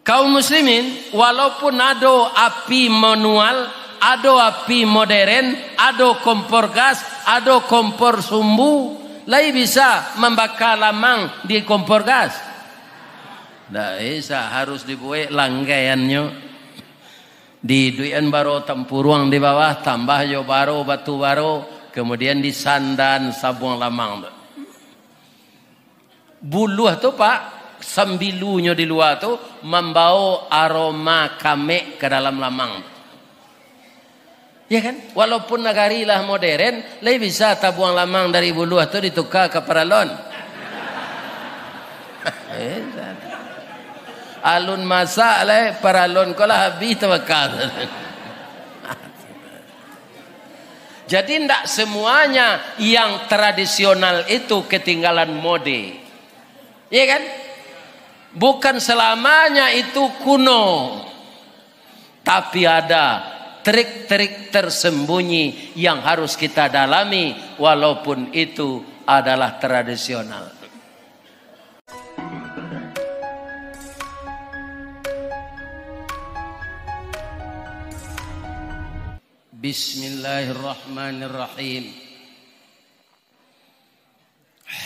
Kaum muslimin, walaupun ada api manual, ada api modern, ada kompor gas, ada kompor sumbu, lai bisa membakar lamang di kompor gas. Tidak bisa, harus dibuat langgaiannya. Di duian baro tempuruang di bawah, tambah jo baro batu baro, kemudian disandan sabung lamang. Buluh tu pak, sambilunya di luar tu membawa aroma kame ke dalam lamang. Ya kan? Walaupun negarilah modern, lebih bisa tabuang lamang dari buluh tu ditukar ke paralon. Alun masak lah, paralon kau lah habis tawakal. Jadi tidak semuanya yang tradisional itu ketinggalan mode. Iya kan? Bukan selamanya itu kuno. Tapi ada trik-trik tersembunyi yang harus kita dalami walaupun itu adalah tradisional. Bismillahirrahmanirrahim.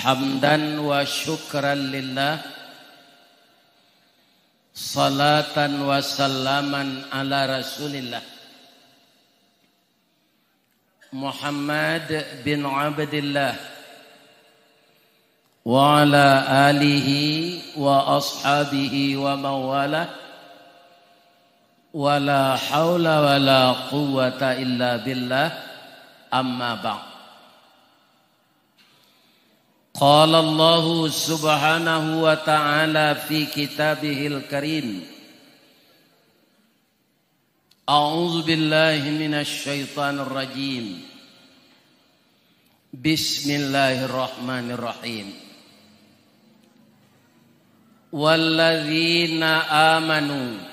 Hamdan wa syukran lillah, salatan wa salaman ala rasulillah Muhammad bin Abdillah wa ala alihi wa ashabihi wa mawalah. Wala haula wala quwwata illa billah, amma ba'd. Qala Allah subhanahu wa ta'ala fi kitabihil karim, a'udzu billahi minasy syaithanir rajim. Bismillahirrahmanirrahim. Walladzina amanu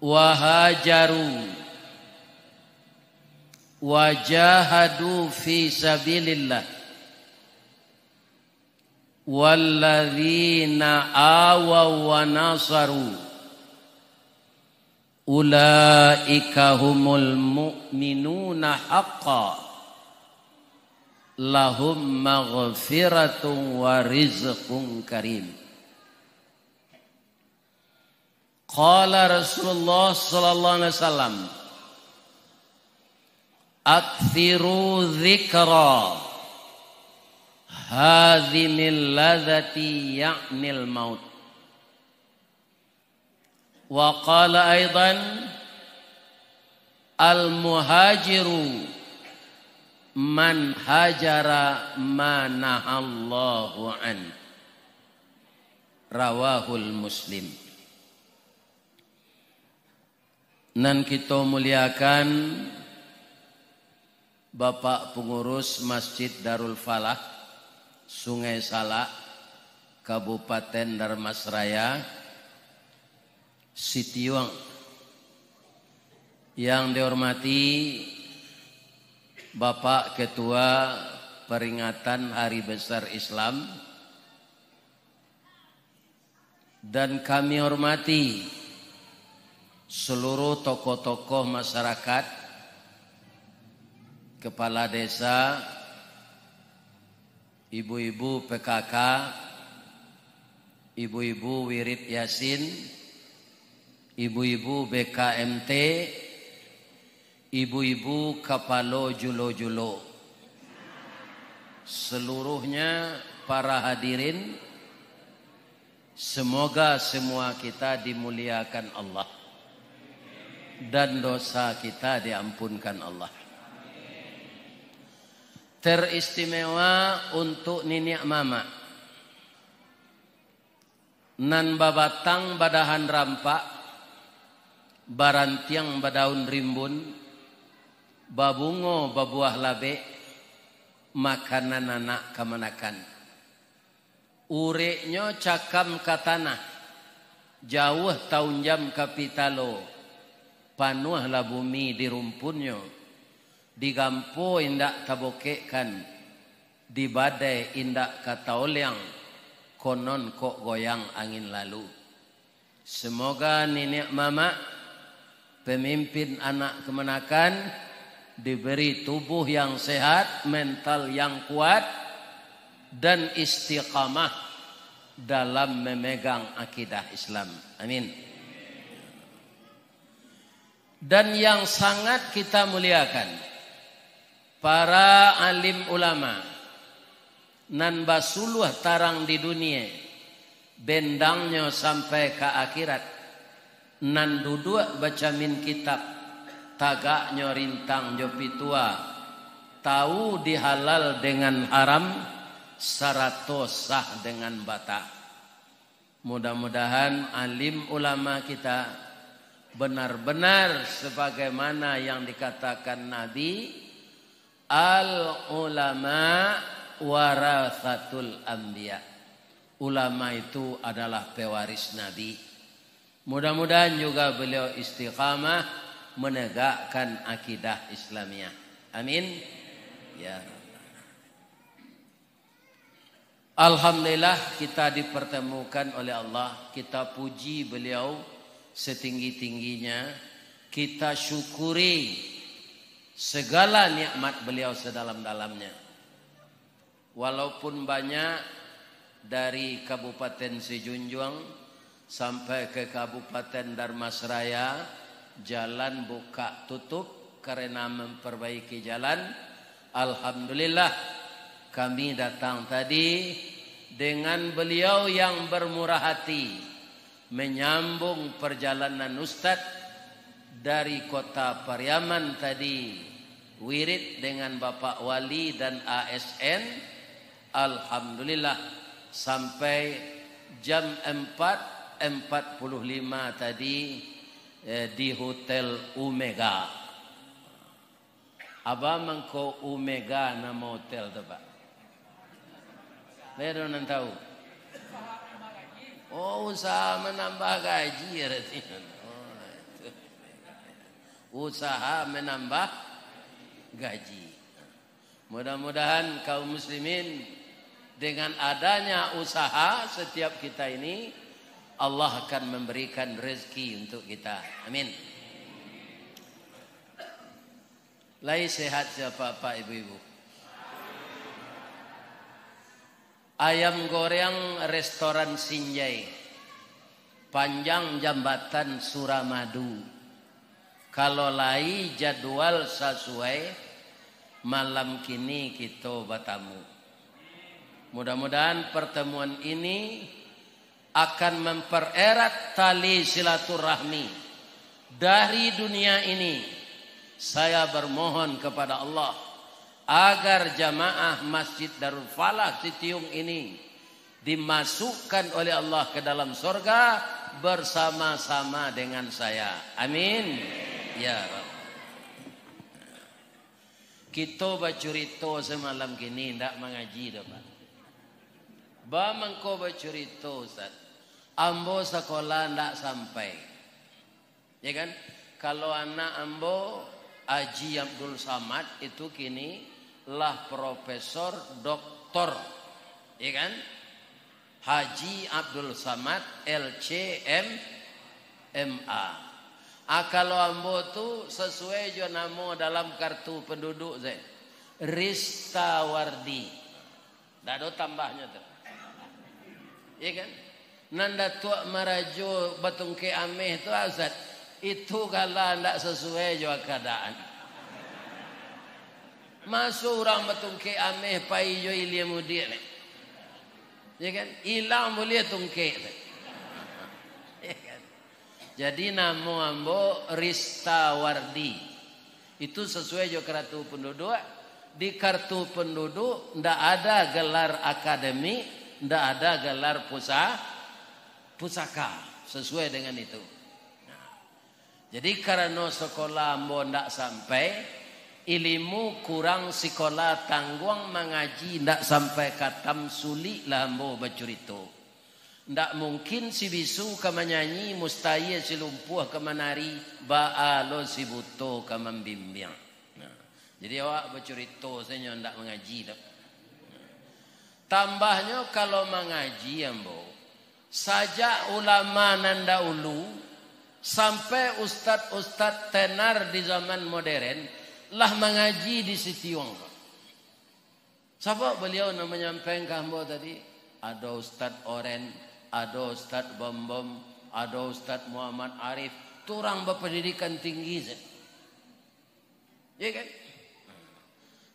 wahajaru wajahadu fi sabilillah walladzina awaw wa nasaru ulaika humul mu'minuna haqqan lahum maghfiratun wa rizqun karim. Qala Rasulullah sallallahu alaihi wasallam, aktsiru dzikra hadzimil ladzati ya'nil maut. Wa qala aidan, al muhajiru man hajara ma nahallahu an. Rawahul Muslim. Nan kita muliakan Bapak Pengurus Masjid Darul Falah Sungai Salak Kabupaten Dharmasraya Sitiuang, yang dihormati Bapak Ketua Peringatan Hari Besar Islam, dan kami hormati seluruh tokoh-tokoh masyarakat, kepala desa, ibu-ibu PKK, ibu-ibu Wirid Yasin, ibu-ibu BKMT, ibu-ibu Kapalo Julo-Julo, seluruhnya para hadirin, semoga semua kita dimuliakan Allah dan dosa kita diampunkan Allah. Teristimewa untuk Niniak Mama nan babatang badahan rampak, barantiang badaun rimbun, babungo babuah labe, makanan anak kamanakan. Ureknya cakam katana, jauh tahun jam kapitalo, panuhlah bumi di rumpunnya, digampo indak tabokekkan, di badai indak kata olyang, konon kok goyang angin lalu. Semoga nenek mama pemimpin anak kemenakan diberi tubuh yang sehat, mental yang kuat, dan istiqamah dalam memegang akidah Islam. Amin. Dan yang sangat kita muliakan, para alim ulama nan basuluh tarang di dunia, bendangnya sampai ke akhirat, nan duduk baca min kitab, tagaknya rintang jopi tua, tahu dihalal dengan haram, sarato sah dengan bata. Mudah-mudahan alim ulama kita benar-benar sebagaimana yang dikatakan Nabi, al ulama warathatul anbiya. Ulama itu adalah pewaris Nabi. Mudah-mudahan juga beliau istiqamah menegakkan akidah Islamiyah. Amin. Ya. Alhamdulillah kita dipertemukan oleh Allah. Kita puji beliau setinggi-tingginya. Kita syukuri segala nikmat beliau sedalam-dalamnya. Walaupun banyak dari Kabupaten Sejunjung sampai ke Kabupaten Darmasraya jalan buka tutup karena memperbaiki jalan. Alhamdulillah kami datang tadi dengan beliau yang bermurah hati menyambung perjalanan Ustadz dari kota Pariaman tadi, wirid dengan Bapak Wali dan ASN. Alhamdulillah sampai jam 4.45 tadi di Hotel Omega. Abah mangko Omega nama hotel tu Pak? Saya don't tahu. Oh, usaha menambah gaji berarti. Usaha menambah gaji. Mudah-mudahan kaum muslimin dengan adanya usaha setiap kita ini, Allah akan memberikan rezeki untuk kita. Amin. Lai sehat siapa Pak Ibu-ibu? Ayam goreng restoran Sinjai, panjang jambatan Suramadu. Kalau lai jadwal sesuai, malam kini kita bertamu. Mudah-mudahan pertemuan ini akan mempererat tali silaturahmi dari dunia ini. Saya bermohon kepada Allah agar jamaah Masjid Darul Falah Citiung ini dimasukkan oleh Allah ke dalam surga bersama-sama dengan saya. Amin. Ya Rabb. Kita bacurito semalam kini tidak mengaji dah Pak. Ba mangko bacurito Ustaz. Ambo sekolah ndak sampai. Ya kan? Kalau anak ambo Haji Abdul Samad itu kini lah profesor doktor. Ya kan? Haji Abdul Samad LCM MA. Kalau ambo tu sesuai jo namo dalam kartu penduduk saya. Rista Wardi. Ndak ada tambahnya tu. Ya kan? Nanda tua marajo batungke ameh tu Ustaz. Itu kalau tidak sesuai juga keadaan. Masuk orang batungke ameh pai jo ilia mudir. Ya kan? Hilang boleh tungke. Ya kan? Jadi nama ambo Rista Wardi. Itu sesuai juga kartu penduduk. Di kartu penduduk tidak ada gelar akademik, tidak ada gelar pusaka sesuai dengan itu. Jadi karena sekolah ambo ndak sampai, ilmu kurang sekolah tangguang mengaji ndak sampai katam sulit lah ambo bacurito. Ndak mungkin si bisu ke menyanyi, mustahil si lumpuh ke menari, baalo si buto ke membimbing. Jadi awak bacurito saya ndak mengaji dah. Tambahnya kalau mengaji ambo, Sajak ulama nanda ulu sampai ustad-ustad tenar di zaman modern lah mengaji di Sitiong. Siapa beliau namanya menyampaikan kamu tadi? Ada Ustad Oren, ada Ustad Bom, ada Ustad Muhammad Arif. Itu orang berpendidikan tinggi. Ya kan?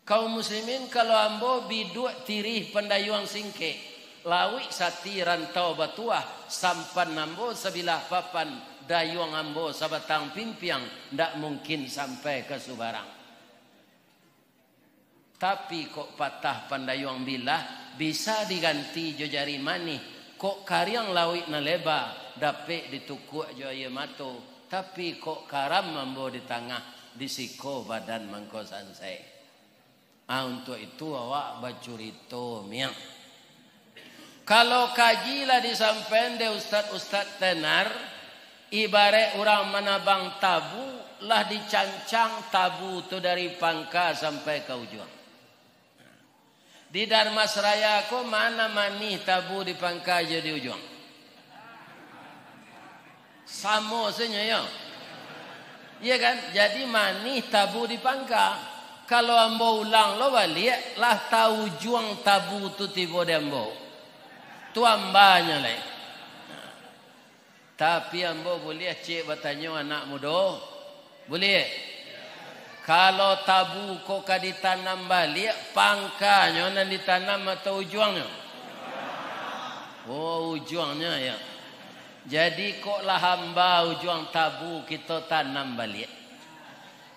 Kaum muslimin kalau ambo biduk tirih pendayuang singke. Lawi sati rantau batuah sampan ambo sebilah papan dayuang ambo sabatang pimpiang ndak mungkin sampai ke Subarang. Tapi kok patah pandayuang bilah bisa diganti jo jari manih. Kok karyang lawi na leba dapet ditukuk jo ye mato. Tapi kok karam ambo di tengah disiko badan mangko sansai. Untuk itu awak bacurito miang. Kalau kajilah disampaikan de ustad-ustad tenar, ibarat orang menabang tabu, lah dicancang tabu tu dari pangka sampai ke ujung. Di Darmasraya ko mana manih tabu di pangka je di ujung. Samo saja ya. Iya kan? Jadi manih tabu di pangka. Kalau ambo ulang lo balik, lah tahu juang tabu tu tiba de ambo. Tu ambanya lah. Tapi ambo boleh cik bertanya anak muda. Boleh? Kalau tabu kok ditanam balik, pangkanya nan ditanam atau ujungnya? Oh, ujungnya ya. Jadi kok lah hamba ujung tabu kita tanam balik.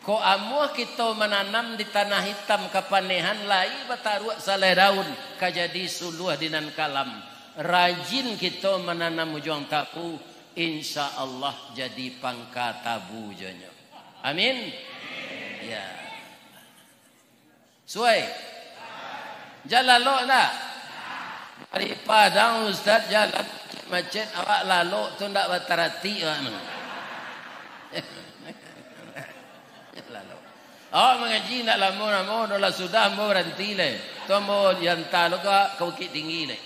Kok amuah kita menanam di tanah hitam kepanehan lai bataruak salai daun kajadi suluh dinan kalam. Rajin kita menanam ujung tabu, insya Allah jadi pangka tabu jonyo. Amin. Ya. Suai. Jalan lo nak. Dari Padang Ustaz jalan masjid awak lalu tu ndak batarati mana. Lalu. Awak mengaji nak lama dah sudah mau berhenti le. Tu mau yang talu ke Bukit Tinggi le.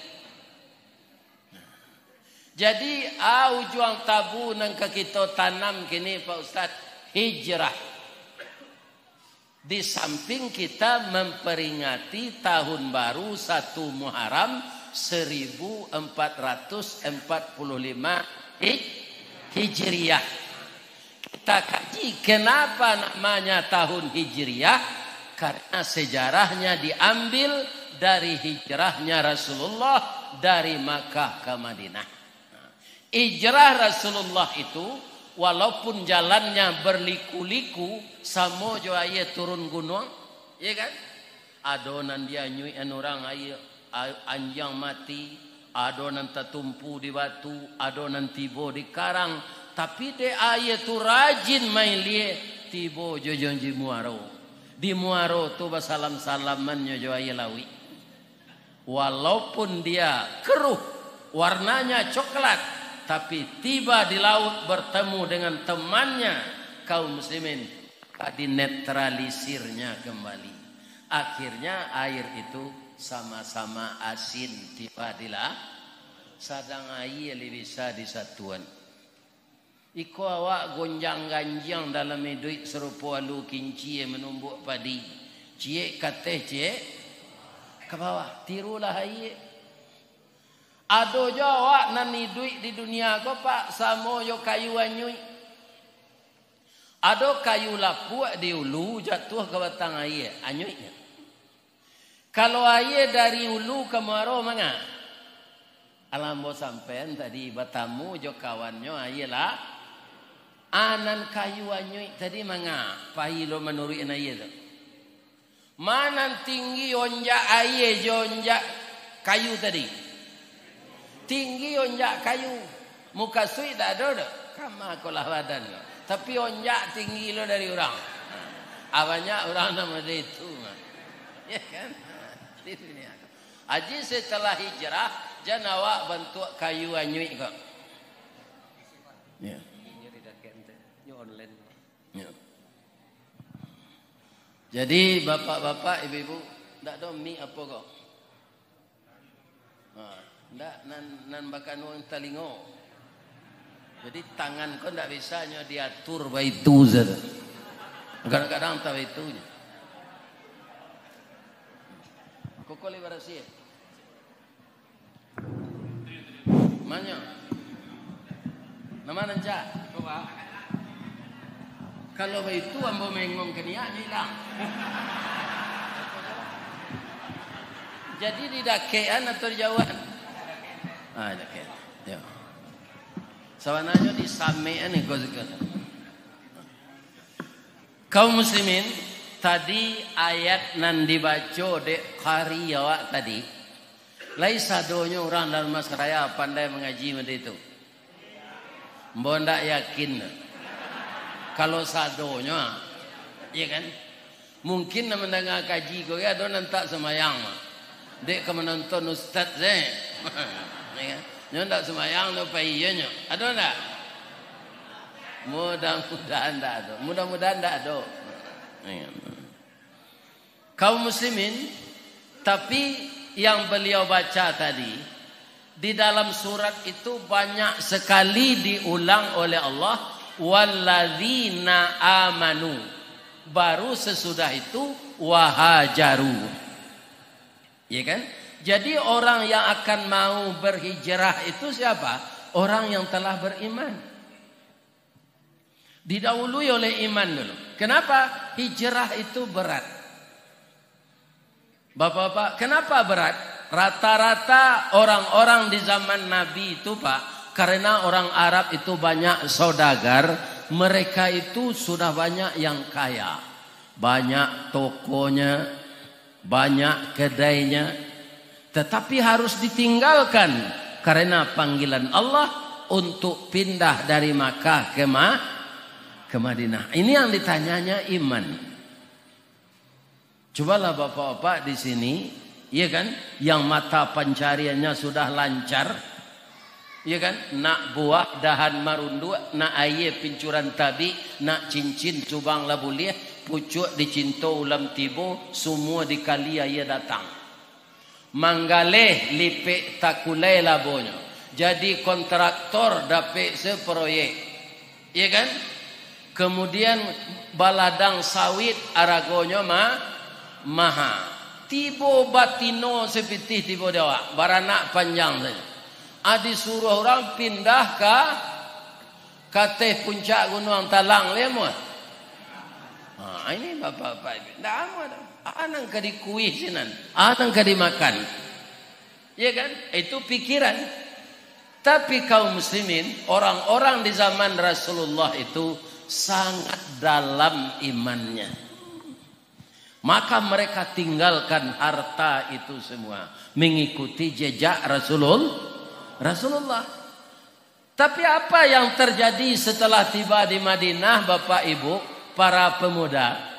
Jadi ujung tabu nang kita tanam kini Pak Ustaz hijrah. Di samping kita memperingati tahun baru 1 Muharram 1445 Hijriah. Kita kaji kenapa namanya tahun Hijriah? Karena sejarahnya diambil dari hijrahnya Rasulullah dari Makkah ke Madinah. Hijrah Rasulullah itu walaupun jalannya berliku-liku samo jo aye turun gunung, ya kan? Adonan dia nyui orang aye anjang mati, adonan tertumpu di batu, adonan tibo di karang, tapi de aye tu rajin main lie tibo jo jonji muaro. Di muaro tu basalam-salamannya jo aye lawi. Walaupun dia keruh, warnanya coklat, tapi tiba di laut bertemu dengan temannya kaum muslimin, dinetralisirnya kembali. Akhirnya air itu sama-sama asin tiba di laut. Sadang air bisa disatuan. Iko awak gonjang-ganjang dalam duit serupa alu kinci menumbuk padi. Cie kateh cie ke bawah. Tirulah air. Ado jo awak nani duit di dunia ko pak samo yo kayu anyui. Ado kayu lapuk di ulu jatuh ke batang air anyui. Kalau air dari ulu ke maro manga. Alam bo sampean tadi batamu jo kawannya air lah. Anan kayu anyui tadi manga pahilo menurut air tu. Manan tinggi onjak air jo onjak kayu tadi. Tinggi onjak kayu, muka sui tak ada dah. Kama kolah badan lo. Tapi onjak tinggi lo dari orang. Banyak orang nama dia itu, ya kan? Di dunia. Aji setelah hijrah, jangan awak bentuk kayu anyui kok. Ya. Jadi bapak-bapak, ibu-ibu, tak ada mie apa kok? Ndak nan bakan wong talingo. Jadi tangan kau ndak bisa nyo diatur baitu zat. Kadang-kadang tak baitunya. Koko liberasi. Manyo. Nama nanja. Kalau baitu ambo mengong kenia hilang. Jadi di dakean atau di jauhan? Dakean. Ya. Sawananya di samean iko sekarang. Kaum muslimin, tadi ayat nan dibaca dek kari awak tadi. Lai sadonyo orang dalam masraya pandai mengaji macam itu. Mbok ndak yakin. Kalau sadonyo, iya kan? Mungkin nak mendengar kaji kau ya, ada nantak semayang mah. Dek ke menonton ustaz saya. Ya kan? Nyo ndak semayang no paiyanya. Ada ndak? Mudah-mudahan ndak ada. Mudah-mudahan ndak ada. Kaum muslimin, tapi yang beliau baca tadi di dalam surat itu banyak sekali diulang oleh Allah, walladzina amanu. Baru sesudah itu wahajaru. Ya kan? Jadi orang yang akan mau berhijrah itu siapa? Orang yang telah beriman. Didahului oleh iman dulu. Kenapa? Hijrah itu berat. Bapak-bapak, kenapa berat? Rata-rata orang-orang di zaman Nabi itu Pak, karena orang Arab itu banyak saudagar, mereka itu sudah banyak yang kaya. Banyak tokonya, banyak kedainya. Tetapi harus ditinggalkan karena panggilan Allah untuk pindah dari Makkah ke Madinah. Ini yang ditanyanya iman. Cobalah bapak-bapak di sini, iya kan? Yang mata pencariannya sudah lancar, iya kan? Nak buah dahan marundu, nak aye pincuran tabi, nak cincin cubang labuliah, pucuk dicinto ulam tibo, semua dikali aye datang. Manggaleh lipik takulai labonyo. Jadi kontraktor dapat seproyek, iya kan? Kemudian baladang sawit aragonyo maha. Tibo batino seperti tibo dewa, baranak panjang saja. Adi suruh orang pindah ke kateh puncak gunung Talang lemot. Ini bapak-bapak, tidak amat. Anang ka dikuih sinan, anang ka dimakan. Ya kan? Itu pikiran. Tapi kaum muslimin, orang-orang di zaman Rasulullah itu sangat dalam imannya. Maka mereka tinggalkan harta itu semua, mengikuti jejak Rasulullah. Tapi apa yang terjadi setelah tiba di Madinah, Bapak Ibu, para pemuda?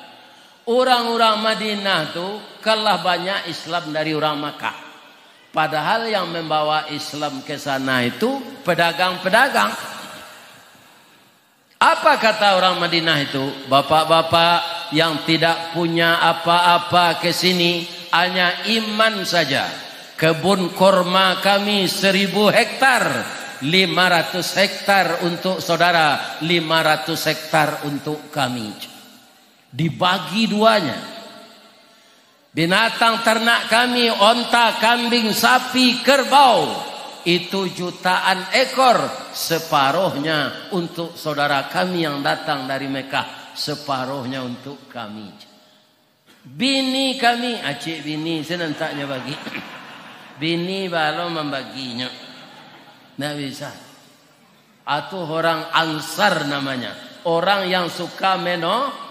Orang-orang Madinah itu kalah banyak Islam dari orang Makkah. Padahal yang membawa Islam ke sana itu pedagang-pedagang. Apa kata orang Madinah itu? Bapak-bapak yang tidak punya apa-apa ke sini, hanya iman saja. Kebun korma kami 1000 hektar. 500 hektar untuk saudara, 500 hektar untuk kami. Dibagi duanya. Binatang ternak kami, onta, kambing, sapi, kerbau, itu jutaan ekor. Separuhnya untuk saudara kami yang datang dari Mekah, separuhnya untuk kami. Bini kami, acik bini senantaknya bagi. Bini baru membaginya. Tidak bisa. Atau orang Ansar namanya, orang yang suka menolong.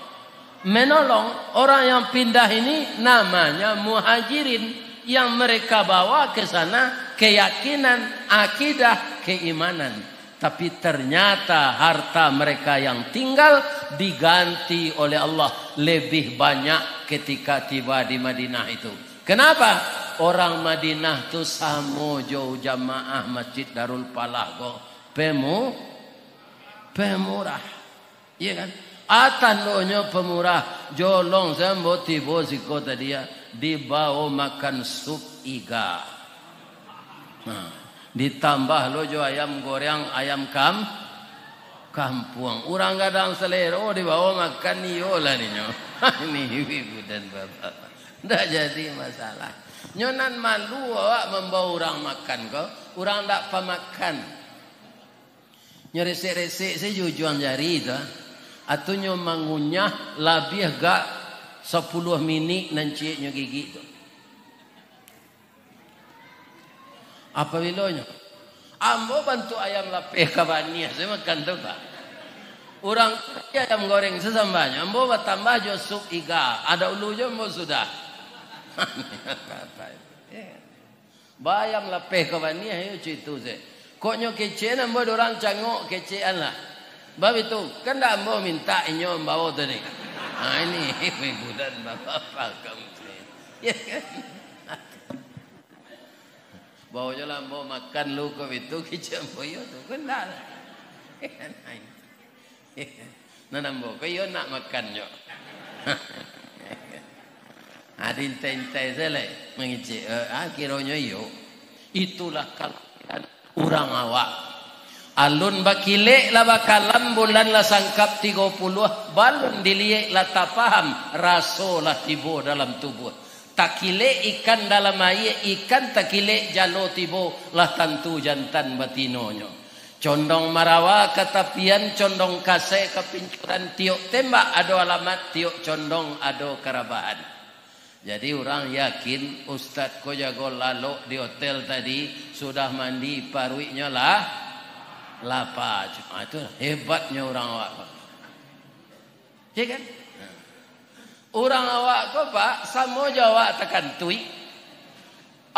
Orang yang pindah ini namanya muhajirin, yang mereka bawa ke sana keyakinan, akidah, keimanan. Tapi ternyata harta mereka yang tinggal diganti oleh Allah lebih banyak ketika tiba di Madinah itu. Kenapa? Orang Madinah tu samojo jamaah Masjid Darul Falah go pemurah, iya kan? Atandonya pemurah, jolong sambo tibo siko tadi ya, dibawa makan sup iga. Nah, ditambah lojo ayam goreng ayam kampung. Orang kadang selero dibawa makan niola ninyo. Ini ibu dan bapak. Tidak jadi masalah. Nyonan malu awak membawa orang makan kok. Orang tak pemakan. Nyeresek-resek saya jujuan jari itu. Atau nyo mangunyah lebih gak 10 minit nanti nyo gigi itu. Apa bilanya? Ambo bantu ayam lapeh kabania. Saya makan tu pak. Orang ayam goreng sesambanya. Ambo tambah jo sup iga. Ada ulu jo ambo sudah. Bayam lapeh kabania yo citu se. Kok nyo kece ambo orang cangok kecean lah. Bab itu kan dah ambo minta inyo bawa tadi. Nah ini ibu dan bapak kamu. Ya kan? Bawa je lah ambo makan lu ke itu kece ambo yo tu kan dah. Nah ambo ko yo nak makan yo. Adin tentai sele mengici kiranya yo. Itulah kalian orang awak. Alun bakilek lah bakalam bulan lah sangkap 30 balun diliek lah tak paham raso lah tibo dalam tubuh. Takile ikan dalam air ikan takile jalo tibo lah tantu jantan batinonyo. Condong marawa katapian condong kase kepincuran tiok tembak ado alamat tiok condong ado karabahan. Jadi orang yakin Ustadz ko jago lalu di hotel tadi sudah mandi paruinya lah lapa. Itu hebatnya orang awak. Ya kan? Orang awak ko pak samo Jawa takkan tui.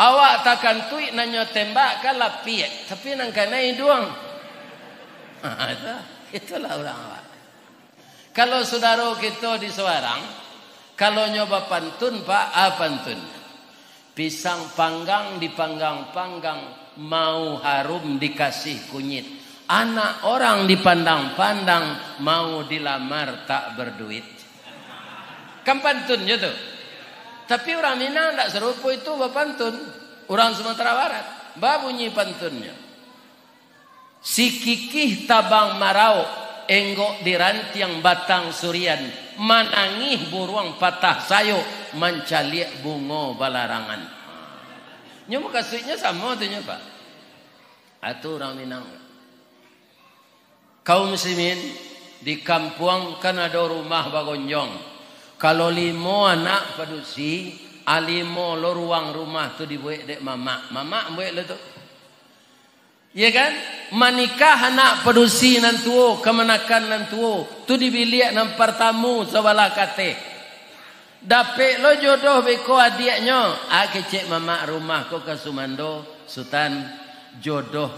Awak takkan tui nanyo tembak kan lapiek. Tapi nang kanai doang. Itulah orang awak. Kalau saudara kita di Semarang, kalau nyoba pantun pak, pantun. Pisang panggang dipanggang-panggang, mau harum dikasih kunyit. Anak orang dipandang-pandang, mau dilamar tak berduit. Kan pantunnya tuh. Tapi orang Minang tak serupa itu pantun. Orang Sumatera Barat, bunyi pantunnya. Si kikih tabang marau, enggok di rantiang batang surian, manangih buruang patah sayo, mancaliak bungo balarangan. Nyoba kasihnya sama tuh pak. Atau orang Minang. Kaum muslimin di kampung kan ada rumah bagonjong. Kalau 5 anak padusi, alimo lo ruang rumah tu dibuat dek mama. Mama buat lo tu. Ya kan? Manikah anak padusi nantuo, kemenakan nantuo, tu dibiliak nan pertamu sebala kate. Dapet lo jodoh beko adiknya. Kecek mama rumah ko ke Sumando, Sultan jodoh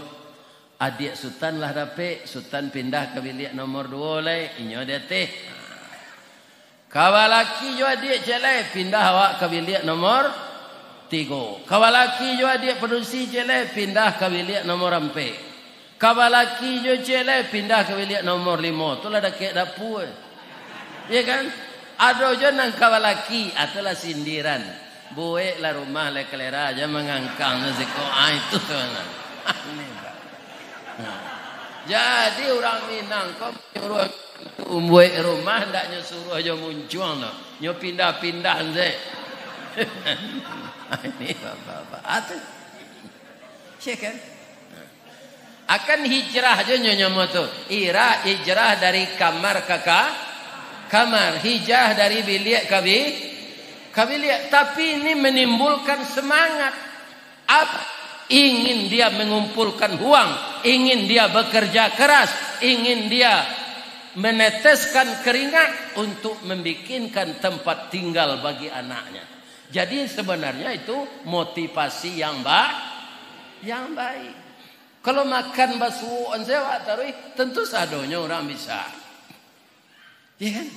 adik Sultan lah dapet. Sultan pindah ke bilik nomor 2 le, inyo dia teh. Kawalaki jo adik celai pindah awak ke bilik nomor 3. Kawalaki jo adik pedusi celai pindah ke bilik nomor 4. Kawalaki jo celai pindah ke bilik nomor 5. Itulah dekat dapur. Ya kan? Ada jo nang kawalaki atulah sindiran. Bueklah rumah le kelera aja mengangkang naziko. Itu tuh. Jadi orang Minang kau nyuruh buat rumah ndaknya suruh aja muncul no. Nyo pindah-pindah ze. Ini bapak-bapak. Atuh. Kan? Akan hijrah aja nyonya moto. Hijrah dari kamar kamar. Hijrah dari bilik ke bilik. Tapi ini menimbulkan semangat. Apa? Ingin dia mengumpulkan uang, ingin dia bekerja keras, ingin dia meneteskan keringat untuk membikinkan tempat tinggal bagi anaknya. Jadi sebenarnya itu motivasi yang baik. Kalau makan bakso sewa taruh tentu sadonya orang bisa. Ya kan?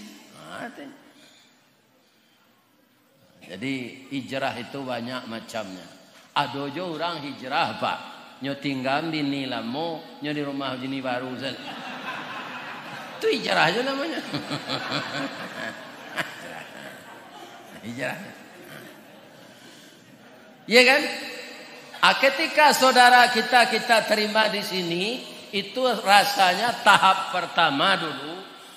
Jadi hijrah itu banyak macamnya. Ada jo orang hijrah pak, nyo tinggal di Nilamo, nyo di rumah jini baru zel. Itu hijrah aja namanya. Hijrah. Iya kan? Ketika saudara kita terima di sini, itu rasanya tahap pertama dulu.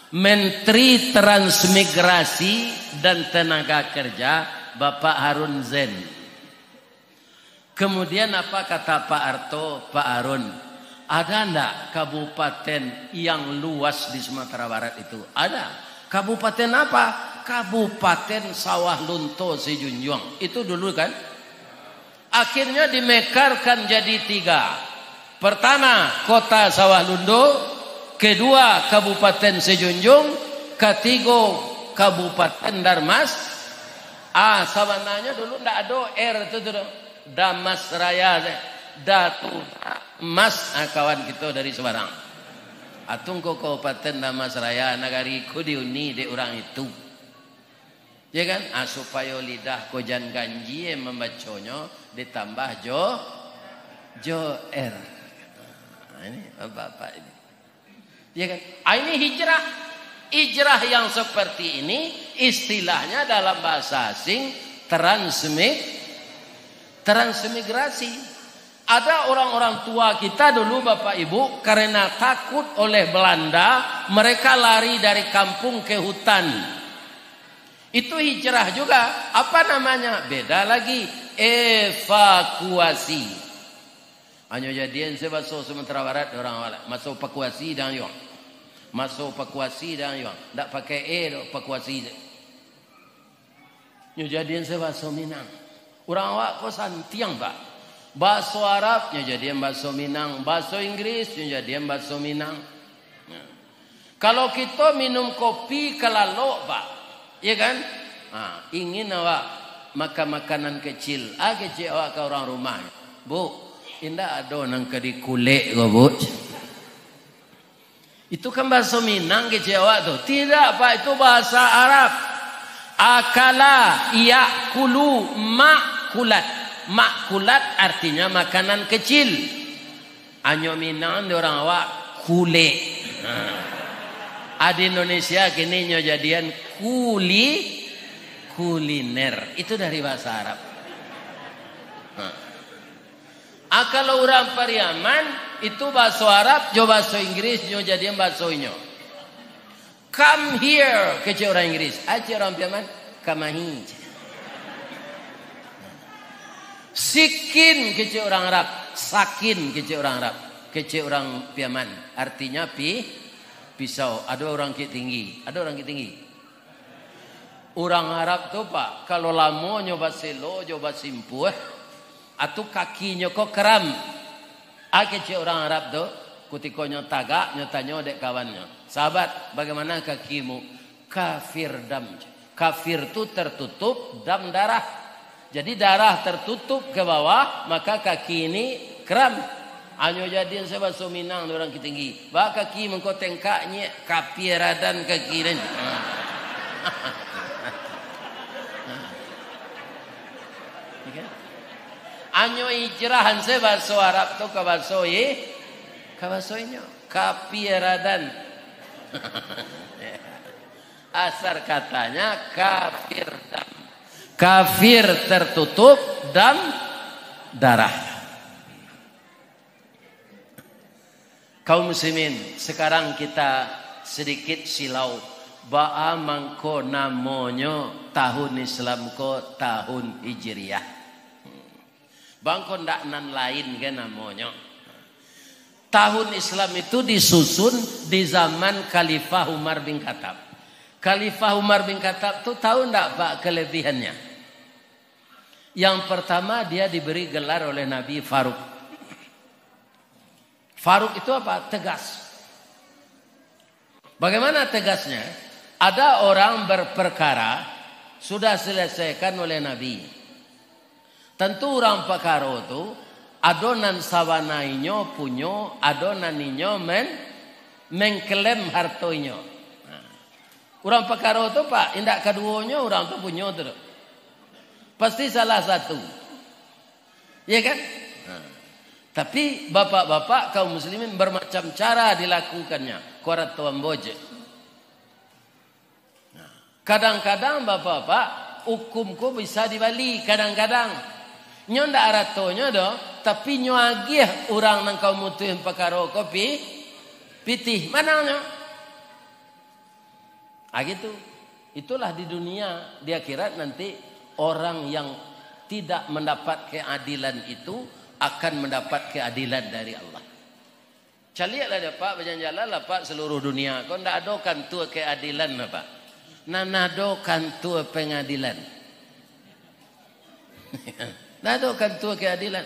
Menteri Transmigrasi dan Tenaga Kerja Bapak Harun Zen. Kemudian apa kata Pak Arto, Pak Harun? Ada enggak kabupaten yang luas di Sumatera Barat itu? Ada. Kabupaten apa? Kabupaten Sawah Lunto Sejunjung. Itu dulu kan? Akhirnya dimekarkan jadi 3. Pertama, Kota Sawah Lunto. Kedua, Kabupaten Sejunjung. Ketiga, Kabupaten Darmas. Sabananya dulu ndak ada itu dulu. Damas Raya, Datu Mas, kawan kita dari Semarang. Atung ko Kabupaten Damas Raya, nagariku diuni de orang itu. Ya kan? Supaya lidah kojan ganji membaconyo ditambah jo R. Ini bapak ini. Ya kan? Ini hijrah. Hijrah yang seperti ini istilahnya dalam bahasa asing transmigrasi. Ada orang-orang tua kita dulu Bapak Ibu karena takut oleh Belanda, mereka lari dari kampung ke hutan. Itu hijrah juga. Apa namanya? Beda lagi. Evakuasi. Hanya jadian sebab Sumatera Barat orang masuk evakuasi dan yang masuk evakuasi dan yang tak pakai evakuasi. Nyujadian bahasa Minang. Orang awak ko santiang ba. Bahasa Arab nyujadian bahasa Minang, bahasa Inggris nyujadian bahasa Minang. Kalau kita minum kopi kelalo ba, ya kan? Ingin awak makan makanan kecil, kecil awak ke orang rumah. Bu, indah ada nang kedi kulek go bu. Itu kan bahasa Minang kecil awak tu. Tidak Pak, itu bahasa Arab. Akala yakulu makulat. Makulat artinya makanan kecil. Anyo Minang di orang awak kule. Di Indonesia kini nyo jadian kuliner. Itu dari bahasa Arab. Kalau orang Pariaman itu bahasa Arab, jo bahasa Inggris, nyo jadian bahasa inyo. Come here, kecil orang Inggris. Aja orang Pariaman, kamahi. Sikin, kecil orang Arab. Sakin, kecil orang Arab. Kecil orang Pariaman. Artinya pisau. Ada orang ki tinggi. Ada orang ki tinggi. Orang Arab tuh Pak, kalau lama nyoba selo, nyoba simpuh, atau kakinya kok keram. Kecil orang Arab tuh, kutikonya tagak, nyotanya dek kawannya. Sahabat, bagaimana kakimu? Kafir dam. Kafir itu tertutup dam darah. Jadi darah tertutup ke bawah, maka kaki ini kram. Anyo jadian sebab Minang orang tinggi. Bah kaki mengko tengkaknya kapiradan kaki dan. Anyo hijrahan sebab Arab tu ke bahasa kapiradan. Asar katanya kafir dam. Kafir tertutup dan darah. Kaum muslimin, sekarang kita sedikit silau. Ba'a mangko namonyo tahun Islam ko tahun Hijriah. Bangko ndak nan lain kan namonyo. Tahun Islam itu disusun di zaman Khalifah Umar bin Khattab. Khalifah Umar bin Khattab itu tahu ndak Pak kelebihannya? Yang pertama dia diberi gelar oleh Nabi Faruk. Faruk itu apa? Tegas. Bagaimana tegasnya? Ada orang berperkara sudah selesaikan oleh Nabi. Tentu orang perkara itu adonan sawanainya punyo, adonaninyo mengklaim hartoinyo. Orang perkara itu Pak, indak keduanya orang itu punya tu. Pasti salah satu. Ya kan? Tapi bapak-bapak kaum muslimin bermacam cara dilakukannya. Korat tuan boje. Kadang-kadang bapak-bapak hukumku bisa dibalik. Kadang-kadang. Nyo ndak aratonya doh. tapi nyuagih orang nang kau mutuhin perkara kopi pitih mananya. Gitu. Itulah di dunia, di akhirat nanti orang yang tidak mendapat keadilan itu akan mendapat keadilan dari Allah. Caliatlah dia Pak, berjalan-jalan lah Pak seluruh dunia. Kau ndak adokan tu keadilan apa? Nanadokan tu pengadilan. Nadokan tu keadilan.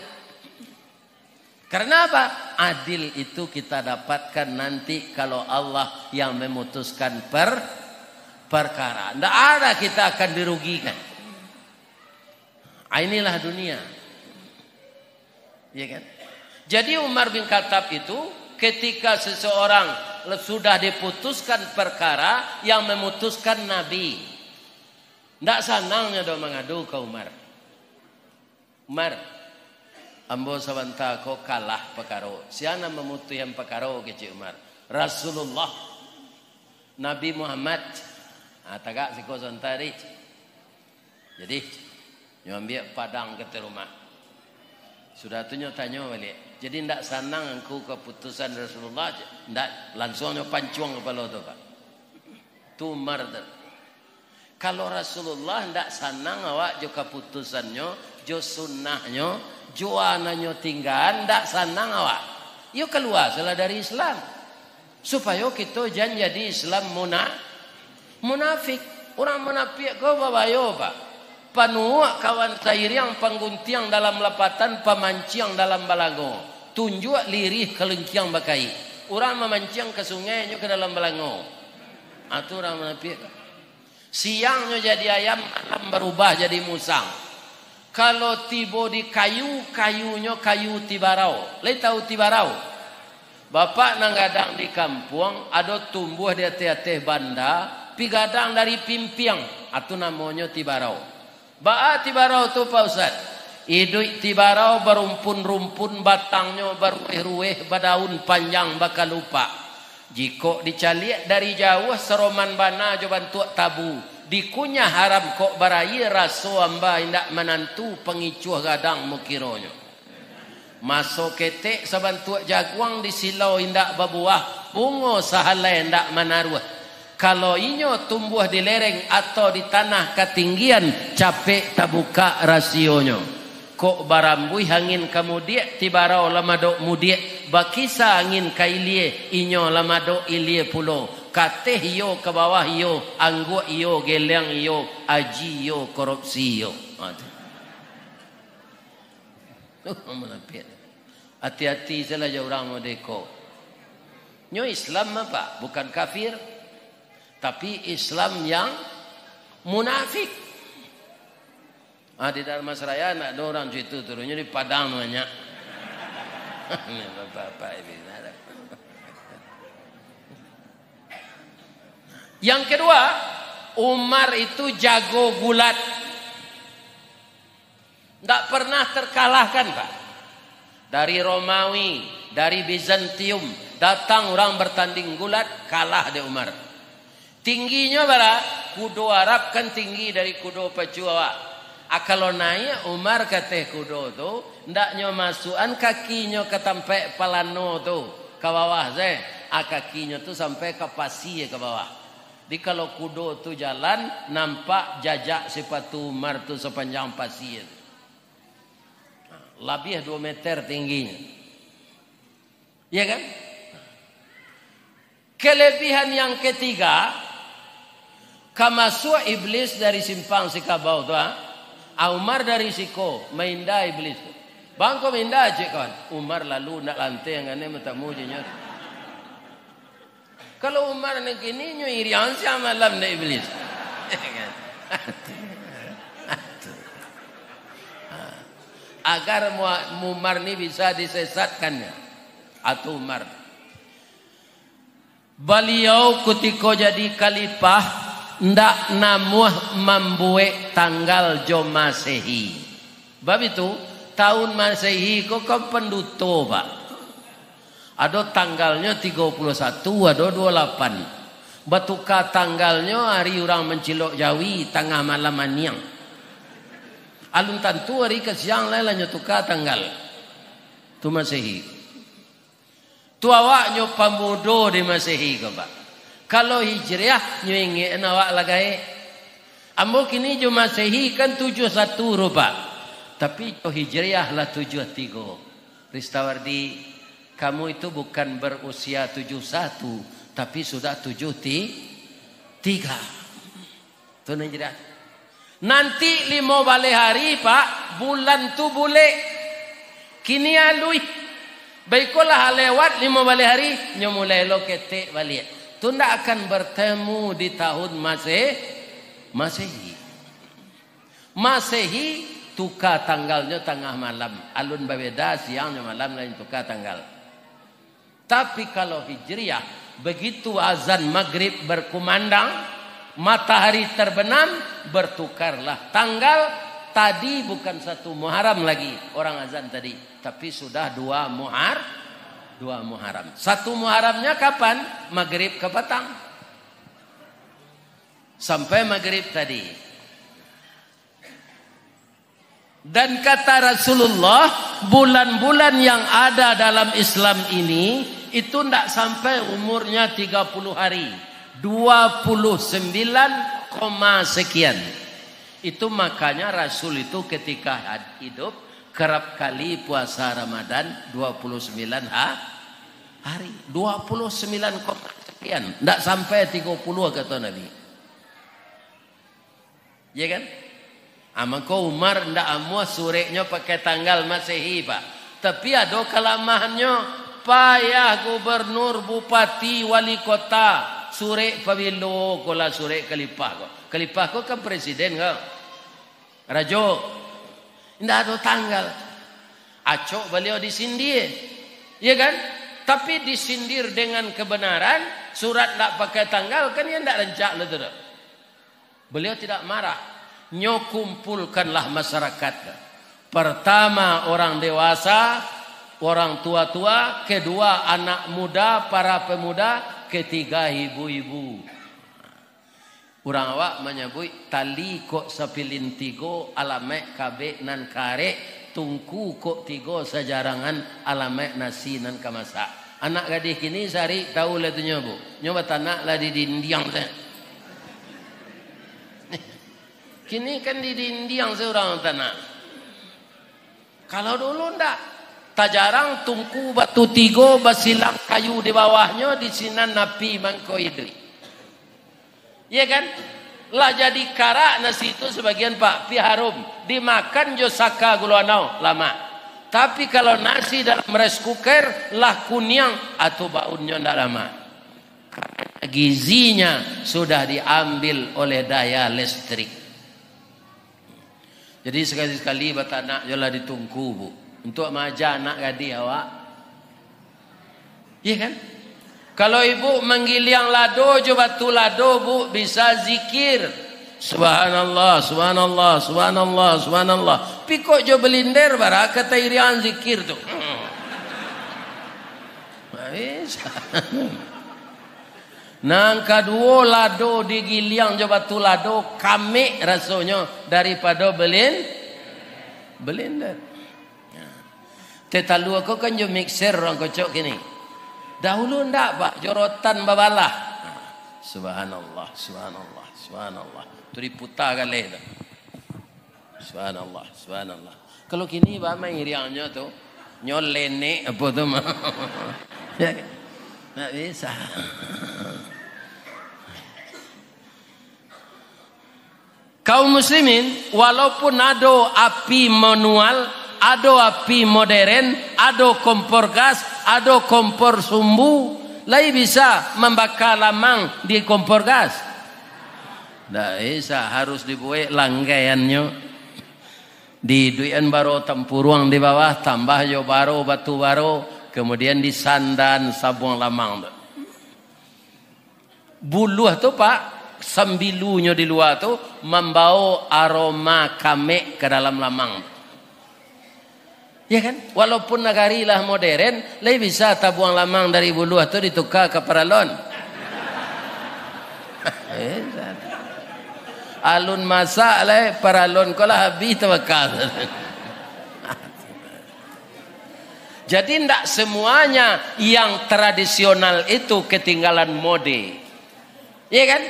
Karena apa? Adil itu kita dapatkan nanti kalau Allah yang memutuskan perkara. Ndak ada kita akan dirugikan. Inilah dunia. Ya kan? Jadi Umar bin Khattab itu ketika seseorang sudah diputuskan perkara yang memutuskan Nabi. Tidak senangnya dia mengadu ke Umar. Umar, ambo sabanta kau kalah perkara. Siapa memutuskan perkara kecil Umar? Rasulullah. Nabi Muhammad. Tagak si kau santari. Jadi, nyambil padang ke rumah. Sudah tu tanya balik. Jadi tidak senang aku keputusan Rasulullah. Tidak langsungnya pancuang kepala tu Pak. Tu murder. Kalau Rasulullah tidak senang awak jo keputusannya, jo sunnahnya, jo anaknya tinggal, tidak senang awak. Yo keluar salah dari Islam. Supaya kita jangan jadi Islam munafik. Orang munafik kau babayo Pak. Panuak kawan cair yang pangguntiang dalam lapatan, pamanciang dalam balago. Tunjuk lirih kelengkiang bakai. Orang memanciang ke sungainya ke dalam balango. Itu orang munafik. Siangnya jadi ayam, malam berubah jadi musang. Kalau tiba di kayu, kayunya kayu tibarau. Lai tahu tibarau? Bapak nanggadang di kampung, ada tumbuh di atas banda, pigadang dari pimpiang. Itu namanya tibarau. Ba'a tibarau tu Pak Ustaz. Iduk tibarau berumpun-rumpun, batangnya berueh-rueh, berdaun panjang bakal lupa. Jika dicaliak dari jauh seroman bana jo bantuak tabu. Dikunyah haram kok barayi raso amba indak menantu pengicuh gadang mukironyo. Masuk ketek sabantuak jaguang di silau indak babuah. Bungo sahalai indak menaruh. Kalau inyo tumbuh di lereng atau di tanah ketinggian, capek tabuka rasionya. Kok barambui angin kemudian tibarau lamadok mudiek, bakisa angin kailie inyo lamadok ilie pulau. Kateh yo ke bawah yo, angguk yo, geleng yo, aji yo, korupsi yo. Hati-hati salah orang modeko. Nyo Islam apa? Bukan kafir. Tapi Islam yang munafik. Di dalam Masraya nak ada orang situ turunnya di Padang banyak. Bapak ini. Yang kedua, Umar itu jago gulat. Tidak pernah terkalahkan Pak. Dari Romawi, dari Bizantium, datang orang bertanding gulat, kalah di Umar. Tingginya bala kudo Arab kan tinggi dari kudo pacu awak. Kalau naik Umar kata kudo tu ndaknya masukan kakinya ke tempat palano tu ke bawah saya. Kakinya tu sampai ke pasir ke bawah. Di kalau kudo tu jalan nampak jajak sepatu Umar tu sepanjang pasir. Lebih 2 meter tingginya. Ya kan? Kelebihan yang ketiga, kamasuk iblis dari simpang sikabau tu Umar dari siko mainda iblis. Bangko mainda je kan. Umar lalu nak lantai ngane matamujinya. Kalau Umar nak kini nyo irian sia malam na iblis. Agar Umar ni bisa disesatkannya. Atau Umar. Beliau ketika jadi khalifah ndak namuh membuat tanggal jo Masehi. Bab itu tahun Masehi kok penduto Pak. Ada tanggalnya 31, ada 28. Batuka tanggalnya hari orang mencilok Jawi tengah malam maniang. Alun tentu hari ke siang lain tukar tanggal. Tu Masehi. Tu awak nyo pamudo di Masehi ko Pak. Kalau Hijriah nyo ingin awak lagai. Ambo kini jo Masehi kan 71 rupa. Tapi jo Hijriah lah 73. Ristawardi, kamu itu bukan berusia 71, tapi sudah 73. Tu Hijriah. Nanti 5 balik hari Pak, bulan tu boleh. Kini alui. Baiklah lewat 5 balik hari, nyo mulai lo ketek balik. Tu ndak akan bertemu di tahun Masehi. Masehi tukar tanggalnya tengah malam. Alun berbeda, siangnya malam lain tukar tanggal. Tapi kalau Hijriah, begitu azan maghrib berkumandang, matahari terbenam, bertukarlah tanggal. Tadi bukan 1 Muharram lagi orang azan tadi, tapi sudah 2 Muharram. 1 Muharramnya kapan? Maghrib ke petang. Sampai maghrib tadi. Dan kata Rasulullah, bulan-bulan yang ada dalam Islam ini itu tidak sampai umurnya 30 hari. 29, sekian. Itu makanya Rasul itu ketika hidup kerap kali puasa Ramadan 29 hari. 29, sekian. Tidak sampai 30 kata Nabi. Ya kan? Maka Umar ndak amuah sureknya pakai tanggal Masehi Pak. Tapi ada kelamahannya. Payah gubernur, bupati, wali kota surek pabilo kola surek kelipah ko. Kelipah ko kan presiden ko. Rajo. Ndak ada tanggal. Acok beliau disindir. Ya kan? Tapi disindir dengan kebenaran, surat ndak pakai tanggal kan ya ndak rencak lah tu. Beliau tidak marah. Nyo kumpulkanlah masyarakat. Pertama orang dewasa, orang tua-tua, kedua anak muda, para pemuda, ketiga ibu-ibu. Orang awak menyebut tali kok sapilin tigo alamek kabe nan kare, tungku kok tigo sejarangan alamek nasi nan kamasak. Anak gadis kini sehari tahu lah tu nyobu. Nyoba tanak lah di dindiang saya. Kini kan di dindiang seorang tanah. Kalau dulu ndak. Tak jarang tungku batu tigo basilang kayu di bawahnya di sinan napi mangko idri. Ya kan? Lah jadi karak nasi itu sebagian Pak pi harum. Dimakan jo saka guluanau lama. Tapi kalau nasi dalam rice cooker lah kunyang atau baunnya ndak lama. Gizinya sudah diambil oleh daya listrik. Jadi sekali-sekali batanak jolah ditungku Bu. Untuk maja anak gadis awak. Iya kan? Kalau ibu menggiliang lado jo batu lado Bu bisa zikir. Subhanallah, subhanallah, subhanallah, subhanallah. Pikok jo belinder bara kata irian zikir tu. Bisa. Nang kedua lado digiliang jo batu lado kami rasanya daripada belender. Tetalu aku kan jo mixer orang kocok gini. Dahulu ndak Pak, jorotan babalah. Subhanallah, subhanallah, subhanallah. Tu diputar kali tu. Subhanallah, subhanallah. Kalau kini Pak main iriangnya tu nyolene apa tu mah. Tak bisa. Kaum muslimin walaupun ada api manual, ada api modern, ada kompor gas, ada kompor sumbu, lai bisa membakar lamang di kompor gas. Tak bisa, harus dibuat langgaiannya. Di duian baro tempurung di bawah, tambah jo baro batu baro, kemudian disandan sabung lamang. Buluh tu Pak, sembilunya di luar tu membawa aroma kamek ke dalam lamang. Ya kan? Walaupun negari lah modern, lai bisa tabuang lamang dari buluh tu ditukar ke paralon. Alun masak lah paralon ko lah habis tawakal. Jadi tidak semuanya yang tradisional itu ketinggalan mode. Iya kan?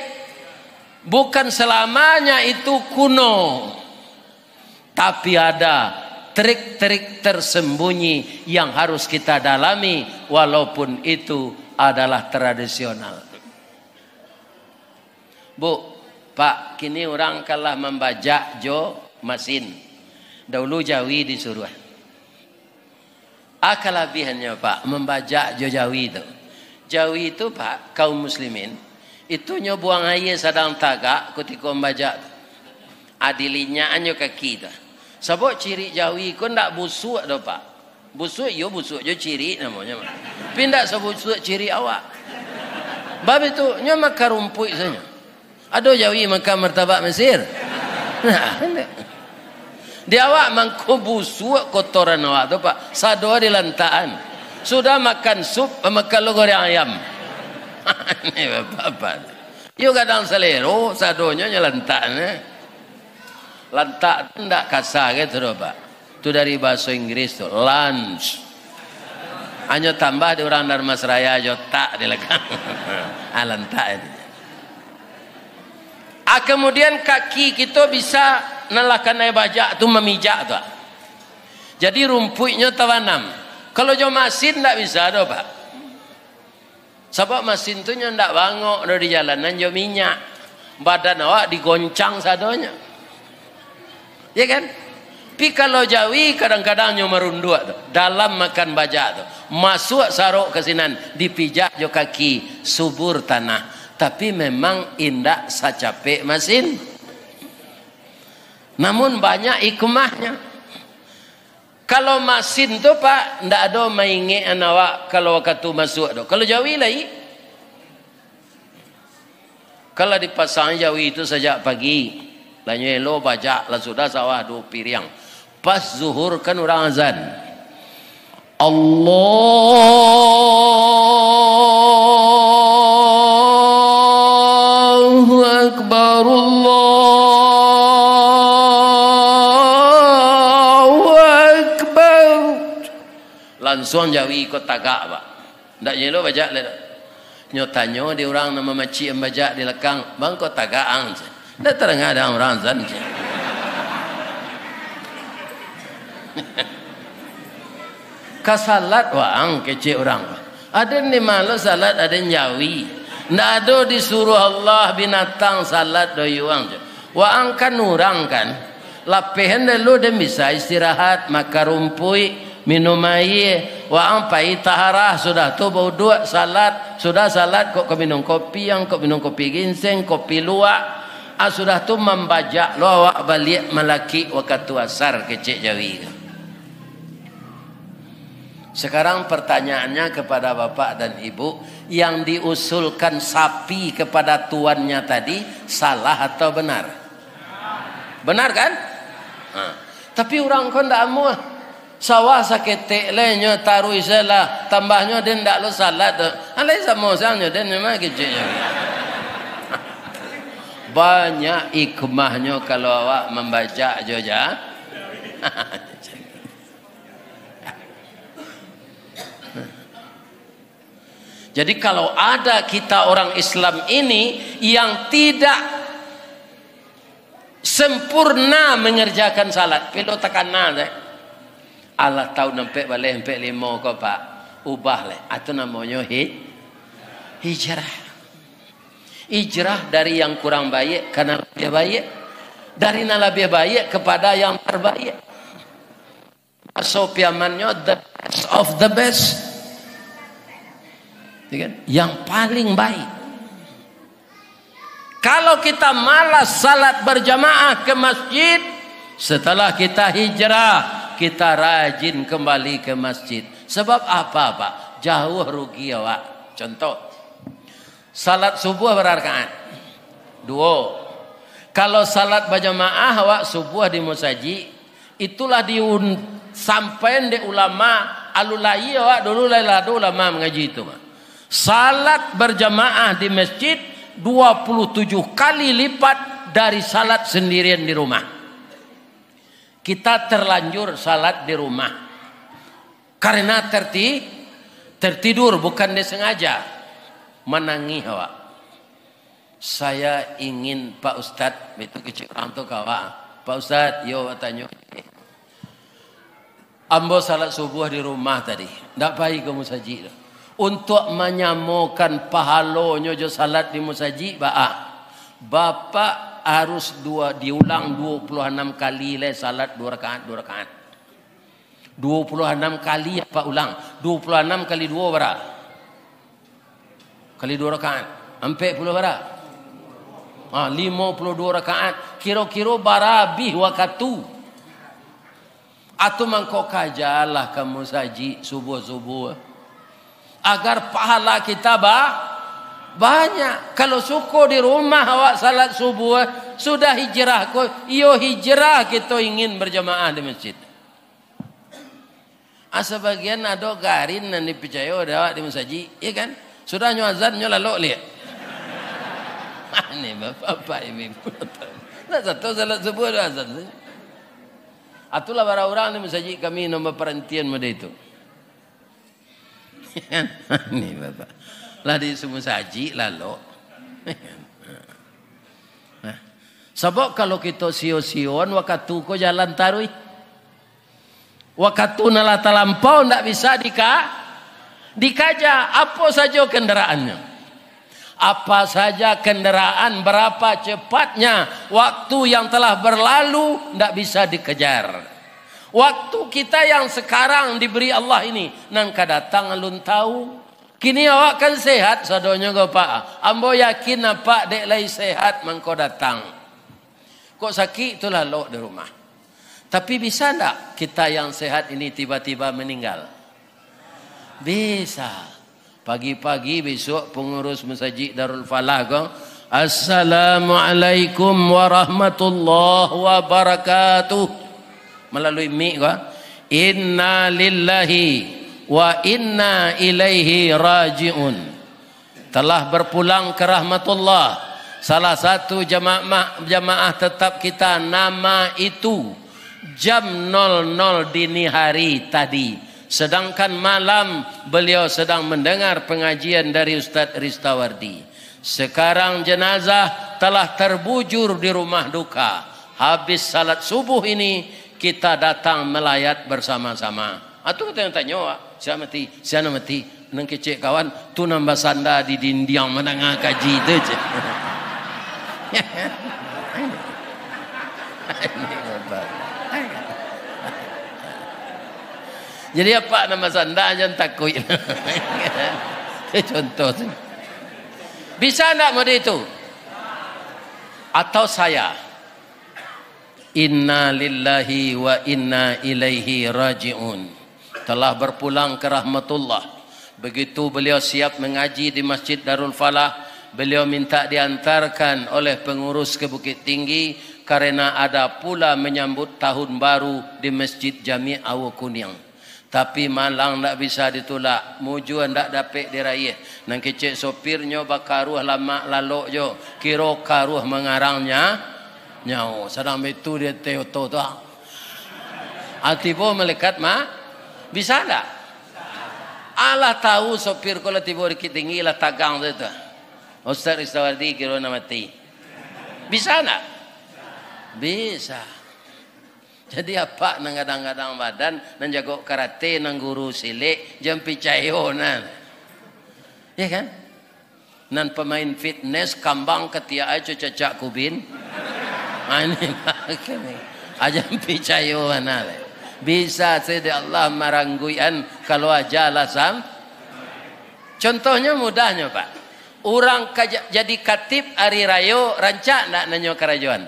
Bukan selamanya itu kuno. Tapi ada trik-trik tersembunyi yang harus kita dalami walaupun itu adalah tradisional. Bu, Pak, kini orang kalah membajak jo mesin. Dahulu Jawi disuruh. Kelebihannya Pak, membajak jo Jawi itu. Jawi itu Pak, kaum muslimin, itu nyo buang air sedang tagak ketika membajak. Adilinya anyo kaki itu. Sebab ciri Jawi ko ndak busuk dah Pak. Busuk yo busuk jo ciri namanya. Pindah sebusuk ciri awak. Bab itu nyo makan rumput saja. Ada Jawi makan martabak Mesir. Nah, di awak mangko busuk kotoran awak tu Pak. Sado di lantaan. Sudah makan sup makan goreng ayam. Ini bapak. Yo kadang selero sadonya nyelantaan. Lantak tidak kasar gitu Pak. Itu dari bahasa Inggris tuh, lunch. Hanya tambah di orang Dharma Seraya aja tak dilekang. Lantak itu. Kemudian kaki kita bisa nelakan air bajak tu memijak tu. Jadi rumputnya tawanam. Kalau jo masin tak bisa do Pak. Sebab masin tu nya ndak bangok do di jalanan jo minyak. Badan awak digoncang sadonya. Ya kan? Tapi kalau Jawi kadang-kadang nyo merunduk tu. Dalam makan bajak tu. Masuk saruk ke sinan, dipijak jo kaki, subur tanah. Tapi memang indak sacapek masin. Namun banyak hikmahnya. Kalau masin tu Pak, ndak ada mainge anawak kalau waktu masuk tu. Kalau Jawi lagi, kalau dipasang Jawi itu sejak pagi, lanyo elo bajak lah sudah sawah 2 piring. Pas zuhur kan orang azan. Allahu Akbar, Allahu Akbar. Langsung Jawi ikut tagak Pak. Ndak nyelo bajak le. Nyo tanyo di orang nama makcik yang bajak di lekang, bang kau tagak ang. Ndak terang ada orang azan. Kasalat waang kecil orang. Ada ni malu salat, ada Jawi. Ndak ada disuruh Allah binatang salat doyuang. Waang kan orang kan. Lapihan dulu dia bisa istirahat, makan rumput, minum air. Waang pai taharah sudah tu bau dua salat, sudah salat kok minum kopi yang kok minum kopi ginseng, kopi luwak. Sudah tu membajak lo awak balik melaki waktu asar kecil Jawi. Sekarang pertanyaannya kepada Bapak dan Ibu, yang diusulkan sapi kepada tuannya tadi salah atau benar? Benar kan? Tapi orang kau ndak mau sawah saketek lenyo taruh isalah tambahnya dia ndak lo salat tu. Alai sama sangnya dia memang kecilnya. Banyak hikmahnya kalau awak membaca joja. Jadi kalau ada kita orang Islam ini yang tidak sempurna mengerjakan salat, pelo tekanan Allah tahu nampak balik nampak 5 kau Pak, ubah le. Itu namanya hijrah. Hijrah dari yang kurang baik karena lebih baik, dari yang lebih baik kepada yang terbaik. Sopiamannya the best of the best, yang paling baik. Kalau kita malas salat berjamaah ke masjid, setelah kita hijrah, kita rajin kembali ke masjid. Sebab apa Pak? Jauh rugi awak. Contoh, salat subuh berrakaat 2. Kalau salat berjamaah awak subuh di musaji, itulah sampai di ulama alulai awak dulu lalu ulama mengaji itu. Salat berjamaah di masjid 27 kali lipat dari salat sendirian di rumah. Kita terlanjur salat di rumah. Karena tertidur, bukan disengaja. Menangis awak. Saya ingin Pak Ustadz, itu kecil orang tu kawan. Pak Ustadz, yo tanya. Ambo salat subuh di rumah tadi. Tak baik ke musajid. Untuk menyamakan pahalanya jo salat di musajid, Bapak harus diulang 26 kali le salat 2 rakaat 2 rakaat. 26 kali apa ulang? 26 kali 2 berapa? Kali 2 rakaat. 40 berapa? 52 rakaat. Kira-kira barabih waktu. Atau mangkok kajalah kamu saji subuh-subuh. Agar pahala kita banyak. Kalau suku di rumah awak salat subuh, sudah hijrah. Iyo hijrah kita ingin berjamaah di masjid. Sebagian ada garin dan dipercaya ada di masjid, ya kan? Sudah azan nyo lalu lihat. Ini bapak ibu. Nah satu salat subuh ada azan. Atulah para orang di masjid kami nombor perhentian pada itu. Ini bapak. Lah di masjid lalu. Sebab kalau kita sio-sion waktu ko jalan tarui. Waktu nala talampau tidak bisa dikaja apa saja kendaraannya. Apa saja kendaraan, berapa cepatnya, waktu yang telah berlalu tidak bisa dikejar. Waktu kita yang sekarang diberi Allah ini, nangka datang alun tahu. Kini awak kan sehat, sadonya go Pak. Ambo yakin apa dek lagi sehat, mangko datang. Kok sakit tu lalu di rumah. Tapi bisa tak kita yang sehat ini tiba-tiba meninggal? Bisa. Pagi-pagi besok pengurus masjid Darul Falah kong, Assalamualaikum warahmatullahi wabarakatuh. Melalui mic kong, Inna lillahi wa inna ilaihi raji'un. Telah berpulang ke rahmatullah. Salah satu jamaah tetap kita nama itu jam 00 dini hari tadi. Sedangkan malam beliau sedang mendengar pengajian dari Ustaz Ristawardi. Sekarang jenazah telah terbujur di rumah duka. Habis salat subuh ini kita datang melayat bersama-sama. Atau kita yang tanya, siapa mati? Siapa mati? Nang kecek kawan, tu nambah sanda di dinding menengah kaji itu je. Jadi apa nama sanda jangan takut. Contoh. Bisa enggak model itu? Atau saya? Inna lillahi wa inna ilaihi raji'un. Telah berpulang ke rahmatullah. Begitu beliau siap mengaji di Masjid Darul Falah, beliau minta diantarkan oleh pengurus ke Bukit Tinggi karena ada pula menyambut tahun baru di Masjid Jami' Awakunyang. Tapi malang tak bisa ditolak. Mujuan tak dapat diraih. Nang kecek sopirnya bakaruh lama lalu jo. Kiro karuh mengarangnya. Nyau. Sedang itu dia teoto tu. Altibo melekat bisa tak? Allah tahu sopir kalau tiba di tinggi lah tagang tu. Ustaz Ristawardi kira nak mati. Bisa tak? Bisa. Jadi apa nang kadang-kadang badan nang jago karate nang guru silik jampi cayo nan. Ya kan? Nan pemain fitness kambang ketia aja cacak kubin. Ini aja jampi cayo nan. Bisa sedi Allah marangguian kalau aja lasam. Contohnya mudahnya Pak. Orang jadi katib hari rayo rancak nak nanyo kerajuan.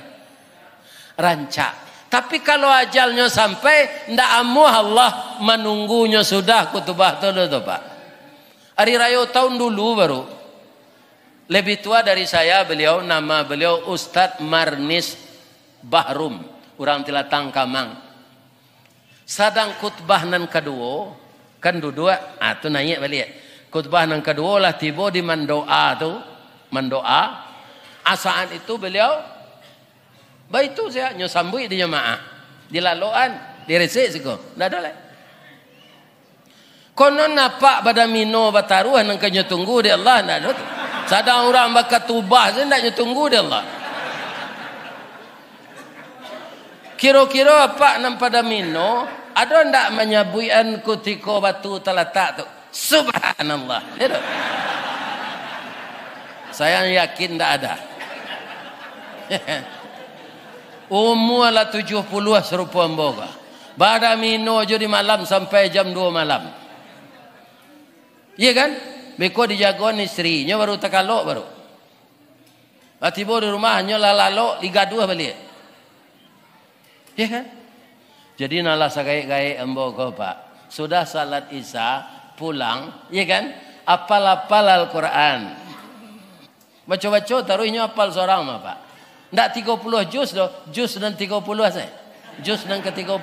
Rancak. Tapi kalau ajalnya sampai, ndak amu Allah menunggunya sudah kutubah tu Pak. Hari raya tahun dulu baru. Lebih tua dari saya beliau, nama beliau Ustadz Marnis Bahrum, orang Tilatang Kamang. Sadang khutbah nan kedua, kan dua, tu nanya balik. Khutbah nan kedua lah tiba di mendoa tu, mendoa. Asaan itu beliau baik itu saya nyosambui di jemaah, di laluan, di resik siko, dah ada lah. Konon napak pada mino bataruh nang kenyo tunggu di Allah ndak ada. Sadang orang bakat tubah saya ndak nyetunggu di Allah. Kira-kira apa nang pada mino ada ndak menyabuian kutiko batu teletak tu. Subhanallah. Itu. Saya yakin ndak ada. Umur lah 70 serupa amboga. Pada mino je di malam sampai jam 2 malam. Iya kan? Beko dijagoan istrinya baru takalok baru. Tiba di rumahnya lalalo liga 2 balik. Iya kan? Jadi nalah sagay-gay amboga Pak. Sudah salat Isya pulang, iya kan? Apal-apal Al-Quran. Baca-baca taruhnya apal seorang mah Pak. Ndak 30 juz doh, juz dan 30 saya. Juz dan ke-30.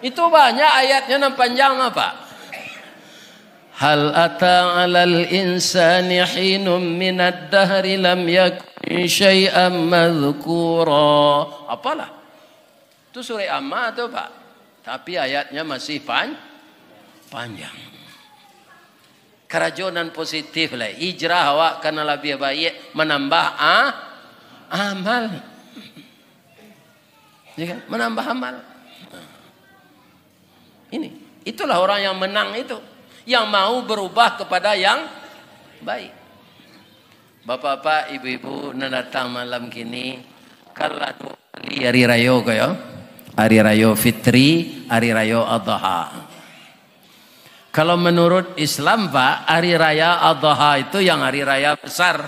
Itu banyak ayatnya yang panjang apa? Hal ata 'alal insani hinum minad dahri lam yakun syai'an madhkura. Apalah? Itu surah Amma tuh Pak. Tapi ayatnya masih panjang. Kerajunan positif lah. Hijrah awak karena lebih baik menambah amal. Ya kan? Menambah amal. Itulah orang yang menang itu. Yang mau berubah kepada yang baik. Bapak-bapak, ibu-ibu, nak datang malam kini. Kalau hari raya kaya. Hari raya Fitri, hari raya Adha. Kalau menurut Islam Pak, hari raya Adha itu yang hari raya besar.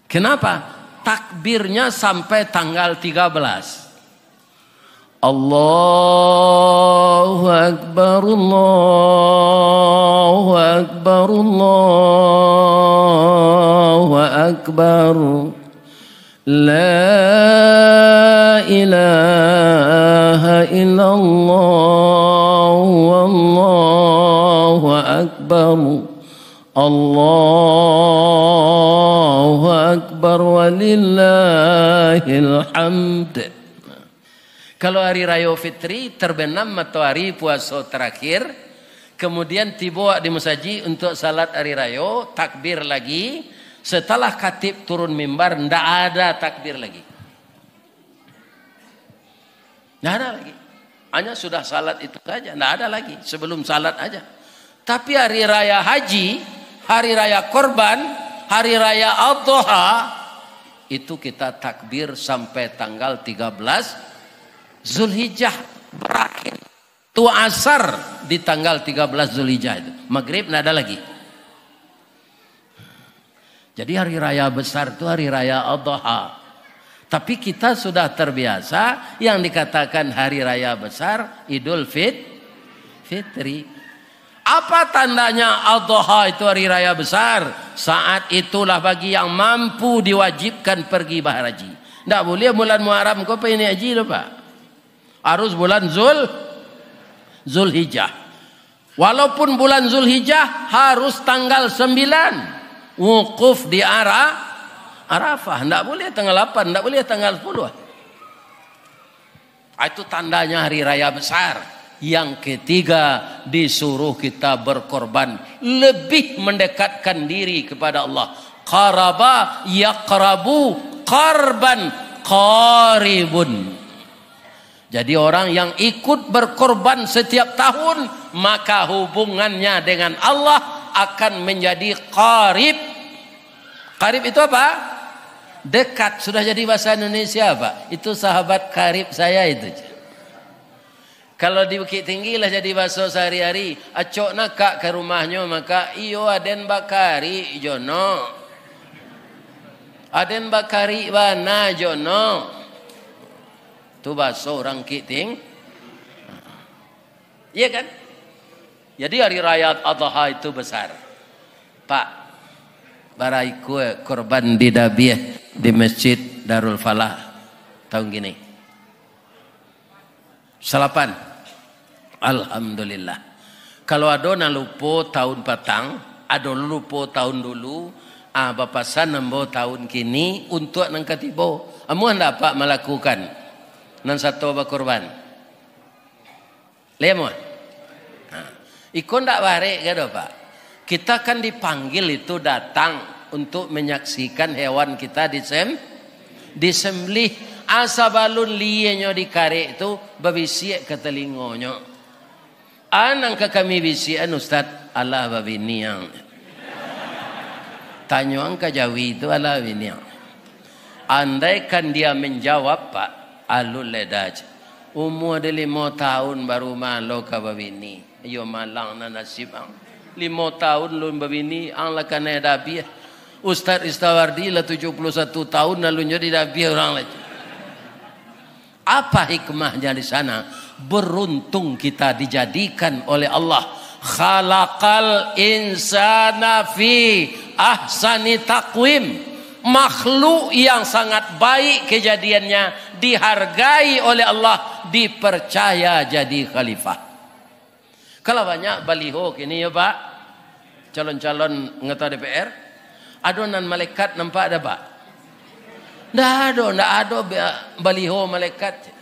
Kenapa? Takbirnya sampai tanggal 13. Allahu Akbar, Allahu Akbar, Allahu Akbar. La ilaha illallah, wallahu akbar. Allahu akbar walillahil hamd. Kalau hari raya Fitri terbenam matahari puasa terakhir, kemudian tiba di masjid untuk salat hari raya, takbir lagi. Setelah khatib turun mimbar, ndak ada takbir lagi. Ndak ada lagi. Hanya sudah salat itu saja, ndak ada lagi. Sebelum salat aja. Tapi hari raya haji, hari raya korban, hari raya Adha, itu kita takbir sampai tanggal 13 Zulhijjah berakhir. Tu asar di tanggal 13 Zulhijjah itu. Maghrib ndak ada lagi. Jadi hari raya besar itu hari raya Adha. Tapi kita sudah terbiasa yang dikatakan hari raya besar Idul Fitri. Apa tandanya Adha itu hari raya besar? Saat itulah bagi yang mampu diwajibkan pergi berhaji. Tidak boleh bulan Muharram kau pergi haji loh Pak. Harus bulan Zulhijjah. Walaupun bulan Zulhijjah harus tanggal 9. Wukuf di Arafah. Tidak boleh tanggal 8. Tidak boleh tanggal 10. Itu tandanya hari raya besar. Yang ketiga, disuruh kita berkorban. Lebih mendekatkan diri kepada Allah. Qaraba yaqrabu qarban qaribun. Jadi orang yang ikut berkorban setiap tahun, maka hubungannya dengan Allah akan menjadi qarib. Qarib itu apa? Dekat. Sudah jadi bahasa Indonesia Pak. Itu sahabat karib saya itu. Kalau di Bukit Tinggi lah jadi bahasa sehari-hari. Acok nak kak ke rumahnya maka iyo aden bakari jono. Aden bakari bana jono. Itu bahasa orang Kiting. Iya kan? Jadi hari raya Adha itu besar. Pak, barai kue korban di Dabiah di Masjid Darul Falah tahun gini. Salapan. Alhamdulillah. Kalau ada na lupo tahun petang, ada lupo tahun dulu, bapasan nembo tahun kini untuk nang katibo. Amu anda Pak melakukan nan satu korban. Lemo. Ikon ndak barek kan Pak. Kita kan dipanggil itu datang untuk menyaksikan hewan kita disembelih. Asa balun lienyo dikarek itu babisiak ke telingonyo. Anang ke kami bisian Ustaz Allah babiniang. Tanyuang ke Jawi itu Allah babiniang. Andaikan dia menjawab Pak, alul ledaj. Umur dia 5 tahun baru malu ke babini. Yo malang na nasib ang. 5 tahun lu babini ang lakan dabi. Ustaz Istawardi lah 71 tahun lalu jadi dabi orang lagi. Apa hikmahnya di sana? Beruntung kita dijadikan oleh Allah. Khalaqal insana fi ahsani taqwim. Makhluk yang sangat baik kejadiannya, dihargai oleh Allah, dipercaya jadi khalifah. Kalau banyak baliho kini ya Pak, calon-calon anggota DPR, adonan malaikat nampak ada Pak? Ndak ada baliho malaikat.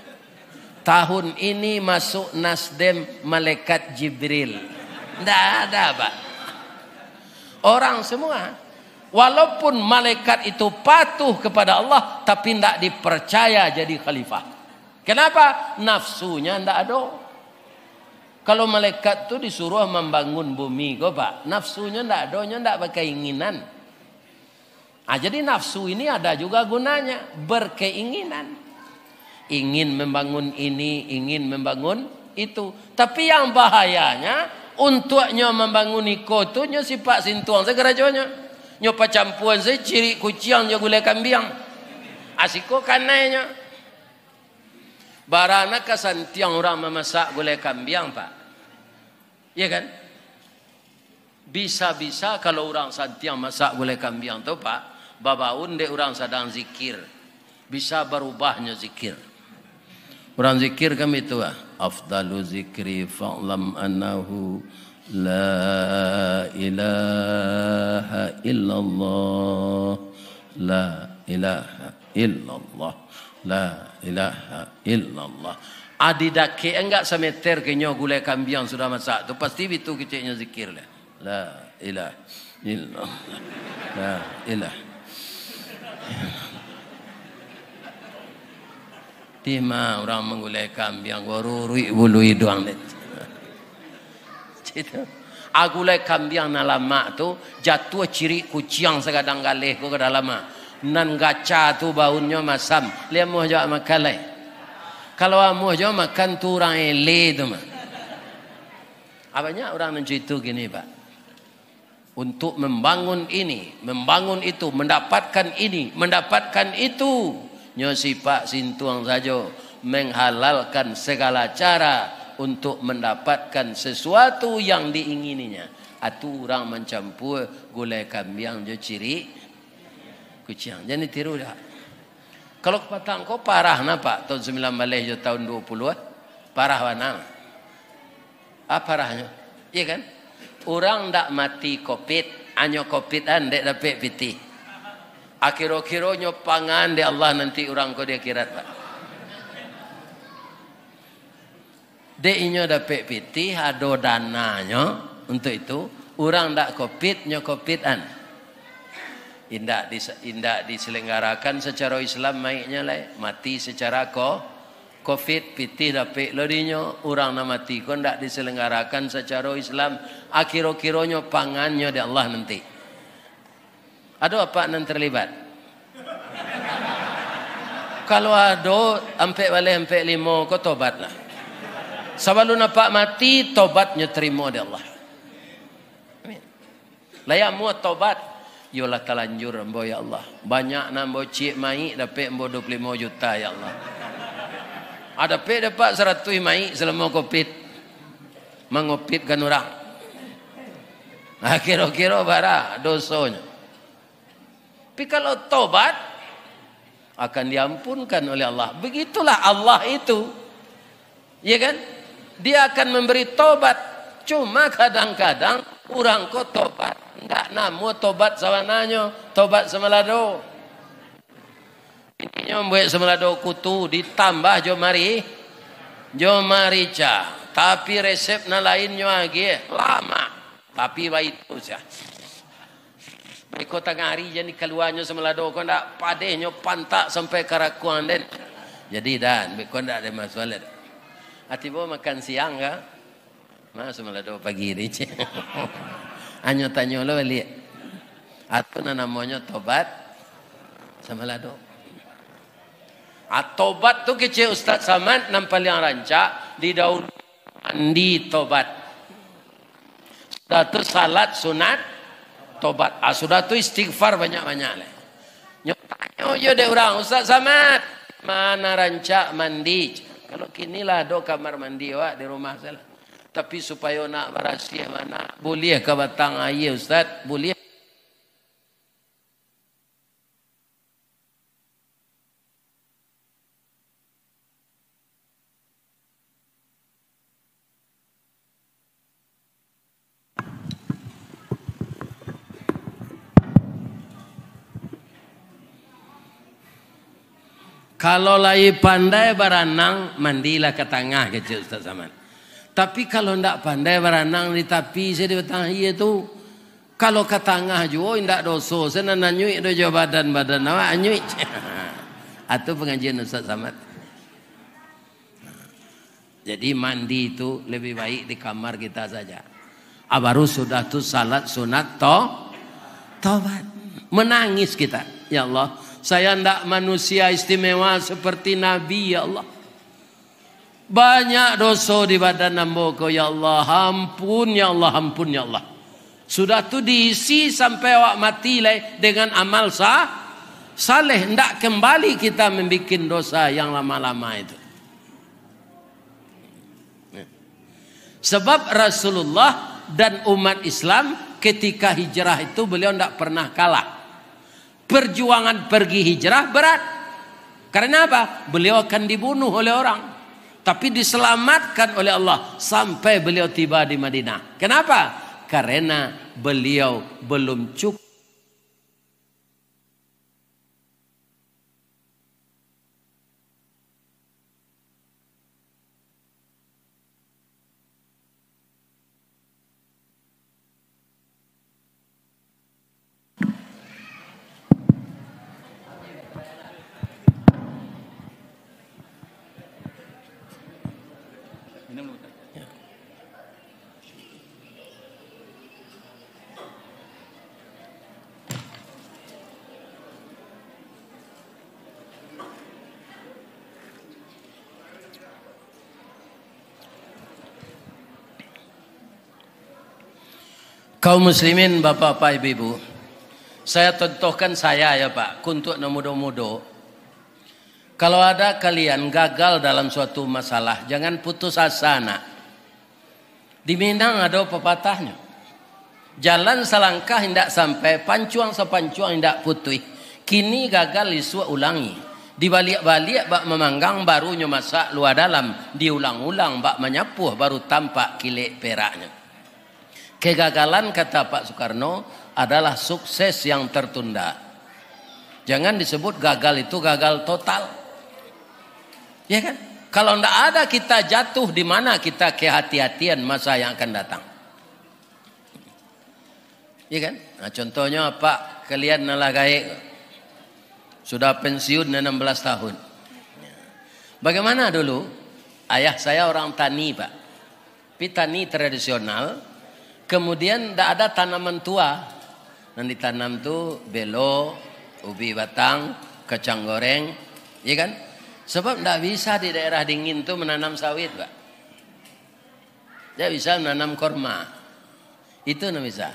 Tahun ini masuk Nasdem malaikat Jibril. Ndak ada Pak. Orang semua. Walaupun malaikat itu patuh kepada Allah, tapi tidak dipercaya jadi khalifah. Kenapa? Nafsunya tidak ada. Kalau malaikat itu disuruh membangun bumi, kok Pak, nafsunya tidak ada, tidak berkeinginan. Jadi nafsu ini ada juga gunanya, berkeinginan. Ingin membangun ini, ingin membangun itu. Tapi yang bahayanya, untuknya membangun itu, sifat sintuang segerajonya. Nyopa campuan saya ciri kuciang jo gulai kambing. Asiko kanainya. Barana kasantiang orang memasak gulai kambing Pak. Iya kan? Bisa-bisa kalau orang santiang masak gulai kambing tu Pak, babaun de orang sedang zikir. Bisa berubahnya zikir. Orang zikir kami itu afdalu zikri fa'lam annahu la ilaha illallah, la ilaha illallah, la ilaha illallah. Adidake enggak semeter kenyo gulai kambing sudah masak tu pasti itu kecilnya zikir lah. La ilaha illallah, la ilaha. Tima orang menggulai kambing gorurui bului doang net. Agulai kambing na lama tu jatuh ciri kuciang segadang galeh ko ke dalam nan gaca tu baunnya masam dia mau jawab makalai kalau mau jawab makan tu orang ele tu mah banyak orang mencerita gini Pak, untuk membangun ini membangun itu mendapatkan ini mendapatkan itu nyo sifat sintuang saja menghalalkan segala cara untuk mendapatkan sesuatu yang diingininya. Atu orang mencampur gulai kambing je ciri kucing. Jadi tiru dah. Kalau kepatang kau parah napa tahun 9 malih je tahun 20 parah mana? Apa parahnya? Iya kan? Orang ndak mati covid, anyo covid dek dapat piti. Akhir-akhirnya pangan de Allah nanti orang kau di akhirat Pak. Deknya dapat piti, ada dananya untuk itu. Orang tak covid, nyo covidan. Indak diselenggarakan secara Islam mainnya lah. Mati secara covid, piti dapat lodinya. Orang nak mati kon tak diselenggarakan secara Islam. Akhir-akhirnya pangannya di Allah nanti. Ada apa yang terlibat? Kalau ada, sampai balik sampai 5, kau tobatlah. Sebelum nampak mati, tobatnya terima oleh Allah. Amin. Layak muat tobat. Yolah telanjur ambo ya Allah. Banyak nambo cik mai dapat ambo 25 juta ya Allah. Ada pe dapat 100 mai selama covid. Mengopitkan orang. Kira-kira bara dosanya. Tapi kalau tobat akan diampunkan oleh Allah. Begitulah Allah itu. Ya kan? Dia akan memberi tobat. Cuma kadang-kadang orang kok tobat. Enggak namu tobat sawananya. Tobat semelado. Ini membuat semelado kutu. Ditambah jomari. Jomarica. Tapi resep na lainnya lagi lama. Tapi baik itu sah. Mereka tengah hari jadi keluarnya semelado kau ndak padehnya pantak sampai karakuan den. Jadi dan kau ndak ada masalah. Hati bawa makan siang ka? Mas semelado pagi ni. Anyo tanyo lo lihat. Atau namanya tobat semelado. Tobat tu kecil Ustaz Samad nampak yang rancak di daun mandi tobat. Sudah tu salat sunat tobat. Sudah tu istighfar banyak-banyak lah. Nyo deh orang Ustaz Samad mana rancak mandi? Kalau kini lah do kamar mandi wak di rumah saya. Tapi supaya nak berasia mana boleh ke batang air Ustaz? Boleh. Kalau lagi pandai berenang, mandilah ke tengah kecil Ustaz Samad. Tapi kalau tidak pandai berenang di tepi, saya di tengah itu, kalau ke tengah juga tidak dosa. Saya nak nyuik dojo badan-badan awak nyuik. Atau pengajian Ustaz Samad. Jadi mandi itu lebih baik di kamar kita saja. Baru sudah tu salat sunat tobat. Menangis kita, ya Allah. Saya tidak manusia istimewa seperti Nabi, ya Allah. Banyak dosa di badan namboko, ya Allah. Ampun, ya Allah, ampun, ya Allah. Sudah tu diisi sampai awak mati lah dengan amal saleh. Tidak kembali kita membuat dosa yang lama-lama itu. Sebab Rasulullah dan umat Islam ketika hijrah itu beliau tidak pernah kalah. Perjuangan pergi hijrah berat. Karena apa? Beliau akan dibunuh oleh orang. Tapi diselamatkan oleh Allah sampai beliau tiba di Madinah. Kenapa? Karena beliau belum cukup. Kaum muslimin, bapak-bapak, ibu-ibu, saya contohkan saya ya Pak, untuk muda-muda. Kalau ada kalian gagal dalam suatu masalah, jangan putus asa nak. Di Minang ada pepatahnya. Jalan selangkah hendak sampai, pancuang sepancuang hendak putih. Kini gagal isu ulangi. Dibalik-balik bak memanggang barunya masak luar dalam. Diulang-ulang bak menyapuh baru tampak kilik peraknya. Kegagalan kata Pak Soekarno adalah sukses yang tertunda. Jangan disebut gagal itu gagal total. Ya kan? Kalau tidak ada kita jatuh di mana kita kehati-hatian masa yang akan datang. Ya kan? Nah, contohnya Pak, kalian nalagai sudah pensiun 16 tahun. Bagaimana dulu? Ayah saya orang tani Pak. Tapi tani tradisional. Kemudian tidak ada tanaman tua. Nanti tanam tu belo, ubi batang, kacang goreng, ya kan? Sebab tidak bisa di daerah dingin tu menanam sawit, Pak. Tidak bisa menanam korma. Itu tidak bisa.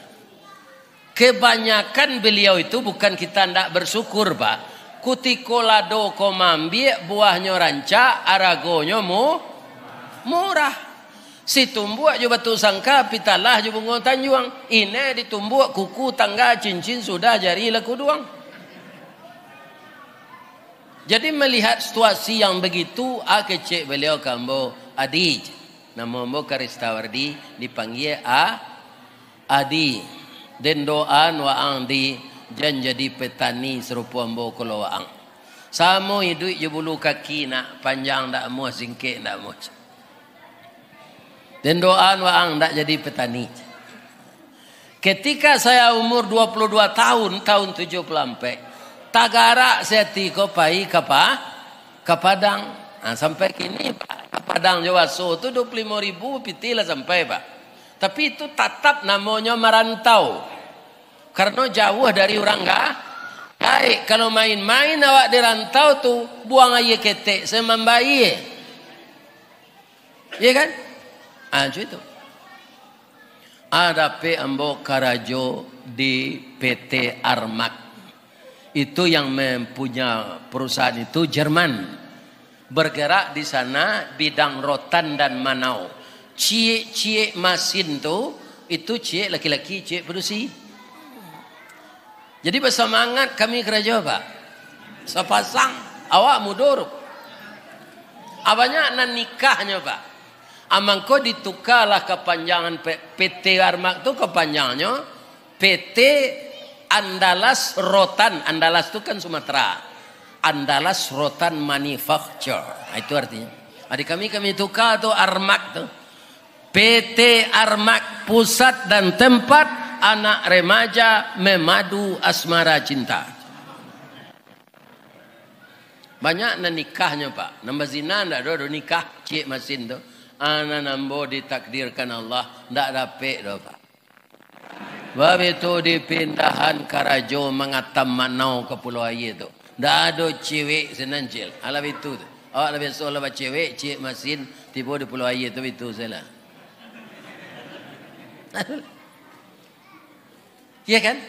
Kebanyakan beliau itu bukan kita tidak bersyukur, Pak. Kutiko lado komambi buahnya ranca, aragonya murah. Si tumbuh juga batu sangka pitalah juga bunga tanjuang. Ini ditumbuh kuku tangga cincin sudah jari laku doang. Jadi melihat situasi yang begitu, kecek beliau kambo Adi. Nama Mbo Karistawardi dipanggil Adi. Dan doa waang di jan jadi petani serupa Mbo kalau waang. Samo hidup je bulu kaki nak panjang tak muas singkit tak muas. Dan doaan waang ndak jadi petani. Ketika saya umur 22 tahun 74, tagara saya tiko pai ke Padang. Nah, sampai kini Pak, ke Padang Jawa So itu 25.000 pitilah sampai Pak. Tapi itu tetap namanya merantau. Karena jauh dari orang baik. Kalau main-main awak di rantau tuh buang aja ketek semambai. Iya kan? Itu. Ada Ambo Karajo di PT Armak. Itu yang mempunyai perusahaan itu Jerman. Bergerak di sana bidang rotan dan manau. Cie mesin tuh itu cie laki-laki, cie produksi. Jadi bersemangat kami kerja Pak. Sepasang awak mudor. Abanya nan nikahnya Pak. Amangko ditukarlah kepanjangan PT Armak itu kepanjangannya PT Andalas Rotan. Andalas itu kan Sumatera. Andalas Rotan Manufacture. Nah, itu artinya. Adik kami tukar tuh Armak tuh. PT Armak, pusat dan tempat anak remaja memadu asmara cinta. Banyak nikahnya Pak. Nambah zina ndak ada nikah cik masin tuh. Anak nambo ditakdirkan Allah ndak dapet doh Pak. Bab itu dipindahan Karajo mengatam Manau ke Pulau Aye tu. Ndak ada cewek senancil. Alah itu. Awak lebih soal lepas cewek cik masin tiba di Pulau Aye tu itu salah. Ya kan?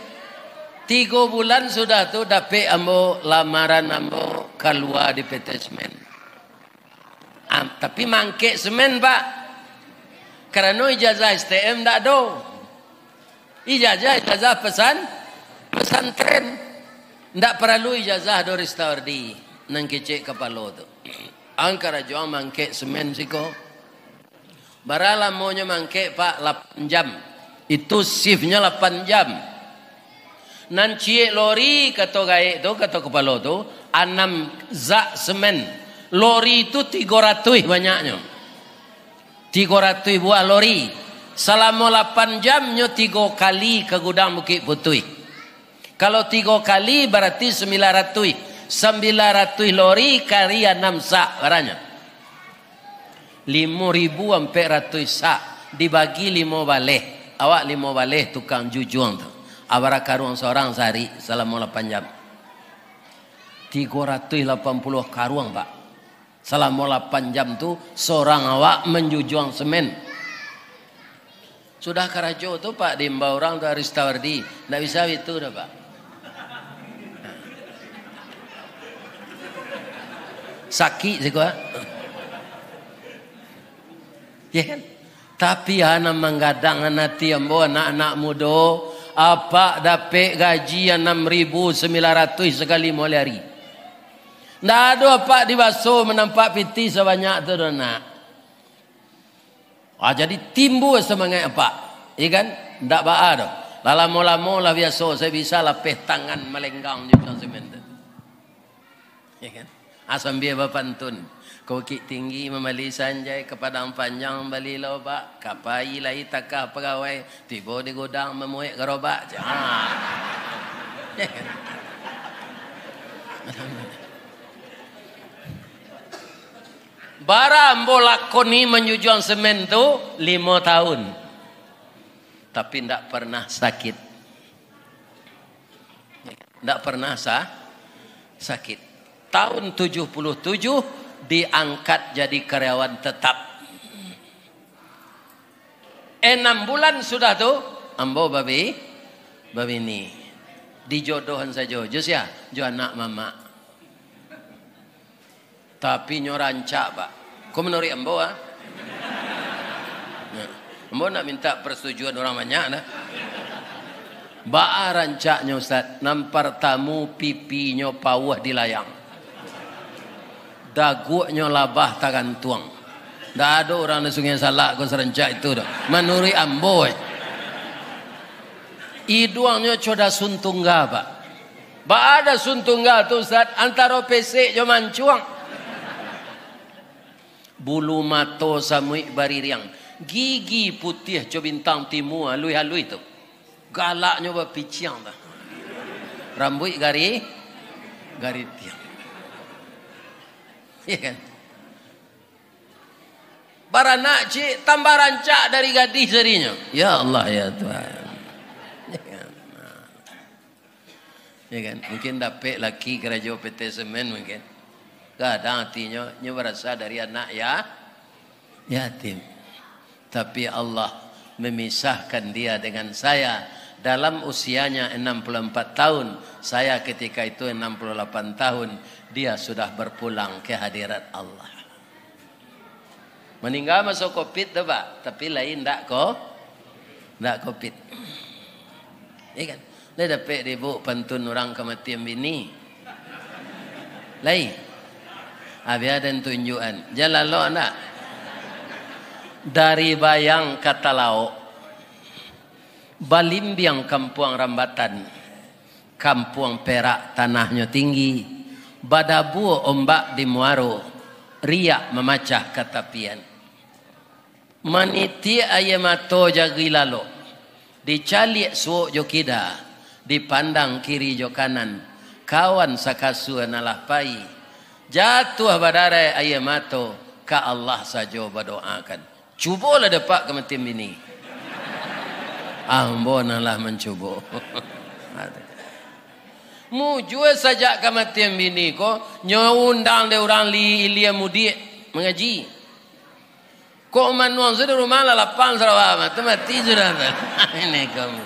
3 bulan sudah tu dapet ambo lamaran ambo keluar di PT Semen. Tapi mangke semen Pak. Karena ijazah STM tak ada. Ijazah pesantren. Tak perlu ijazah dari Ristordi. Nang kecek kepala tu. Angkara juang mangke semen siko. Barala maunya mangke Pak 8 jam. Itu shiftnya 8 jam. Nan cie lori kata gaek tu kata kepala tu 6 zak semen. Lori itu 300 banyaknya. 300 buah lori. Selama 8 jamnya 3 kali ke gudang Bukit Putih. Kalau 3 kali berarti 900. 900 lori kali 6 sak barangnya. 5.000 sampai ratus sak dibagi 5 baleh. Awak 5 baleh tukang jujuang tu. Abara karung seorang sehari selama 8 jam. 380 karung Pak. Selama 8 jam tu seorang awak menjujuang semen. Sudah Karajo tu Pak dimba orang tu Aristawardi. Tak bisa itu dah Pak. Sakit sih gua. Ya kan? Tapi anak menggadang nanti ambo anak-anak muda apa dapat gaji 6.900 sekali mulai hari. Ndak ada apa di baso menampak piti sebanyak tu nak. Jadi timbul semangat apa? Ya kan? Ndak ba ada. Lama-lama lah biasa saya bisa lapeh tangan melenggang di dalam semen tu. Ya kan? Asam biar berpantun. Kokik tinggi memali sanjai ke padang panjang bali lobak. Kapai lai takah pegawai. Tiba di gudang memuik gerobak. Ya kan? Barang bolakoni menjujuang semen tu 5 tahun. Tapi tidak pernah sakit. Tidak pernah sakit. Tahun 77 diangkat jadi karyawan tetap. 6 bulan sudah tu ambo babi ni dijodohan saja. Jus ya, jo anak mama. Tapi nyorancak Pak. Kau menurut ambo ah? Ambo nak minta persetujuan orang banyak dah. Ba'a rancaknya Ustaz. Nampar tamu pipinya pawah di layang. Daguknya labah tagan tuang. Tak ada orang di Sungai Salak kau serencak itu dah. Menurut ambo Iduangnya coda suntungga Pak. Ba'a ada suntungga tu Ustaz. Antara pesek je mancuang. Bulu mato samui baririang. Gigi putih co bintang timur halui-halui tu. Galaknya berpiciang dah. Rambut gari tiang. Iya kan? Baranak cik tambah rancak dari gadis darinya. Ya Allah ya Tuhan. Ya kan? Mungkin dapat laki kerja PT Semen mungkin. Kadang hatinya berasal dari anak ya yatim. Tapi Allah memisahkan dia dengan saya dalam usianya 64 tahun. Saya ketika itu 68 tahun. Dia sudah berpulang ke hadirat Allah. Meninggal masuk COVID tu Pak. Tapi lain tak COVID. Ya kan? Dia dapat ibu pantun orang kematian bini. Lain. Habis ada tunjukan. Jalan lo nak. Dari bayang kata lauk. Balimbiang Kampuang Rambatan. Kampuang Perak tanahnya tinggi. Badabu ombak di Muaro. Riak memacah katapian. Maniti ayamato jagi lalo. Dicalik suuk jo kida. Dipandang kiri jo kanan. Kawan sakasu nalah pai. Jatuh badarai ayamato. Ka Allah saja berdoakan. Cubalah dapat kematian bini. Ambonalah mencuba. Mujue saja kematian bini ko. Nyundang de orang ilia mudi mengaji. Kok manuang sudah rumah lah lapang Sarawak mati sudah. Ini kamu.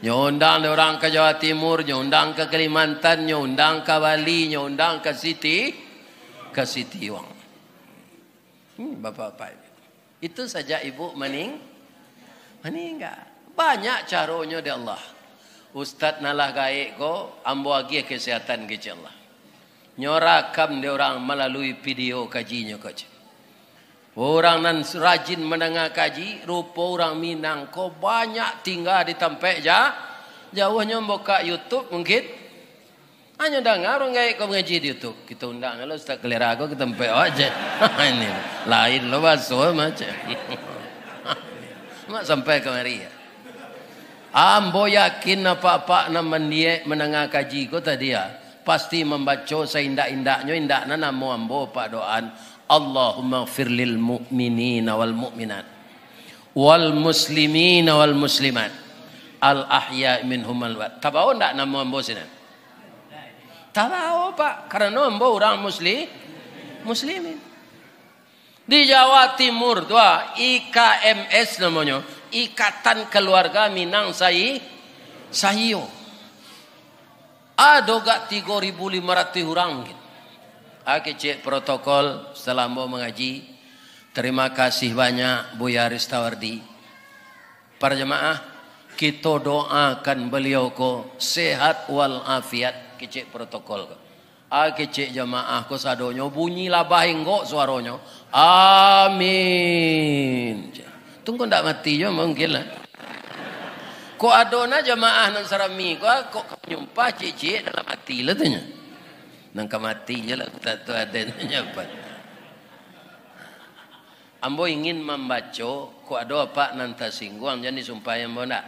Nyundang de orang ke Jawa Timur, nyundang ke Kalimantan, nyundang ke Bali, nyundang ke Siti Wang. Bapak-bapak. Itu saja ibu meninggal. Banyak caranya di Allah. Ustaz nalah gaik ko ambo agi kesehatan ke Allah. Nyorakam dia orang melalui video kajinya kaji. Orang nan rajin mendengar kaji, rupa orang Minang ko banyak tinggal di tempat jauhnya buka YouTube mungkin. Hanya dengar orang gaik ko mengaji di YouTube. Kita undang kalau Ustaz Kelera ko ke tempat aja. Ini lain lo basuh macam. Mak sampai kemari ya. Ambo yakin apa-apa nama dia mendengar kaji ko tadi ya. Pasti membaca seindak-indaknya indakna namo ambo pak doan Allahumma ighfir lil mu'minina wal mu'minat wal muslimina wal muslimat al ahya minhum al wat. Tahu ndak namo ambo sini? Tahu Pak, karena ambo orang muslimin. Di Jawa Timur tuh IKMS namanya, Ikatan Keluarga Minang Sahiyo. Ada gak 3.500 orang gitu. Aku cek protokol setelah mau mengaji. Terima kasih banyak Bu Yaris Tawardi. Para jemaah, kita doakan beliau ko sehat wal afiat. Kecek protokol ko. Aku cek jemaah ko sadonyo bunyi lah bahinggo suaranya. Amin. Tunggu ndak mati jo mungkin lah. Kok adona jemaah nan sarami kok nyumpah cici dalam hati lah tanya. Nang mati je lah tu ada nyapat. Ambo ingin membaca kok ada apa nan tersinggung jadi sumpah yang bona.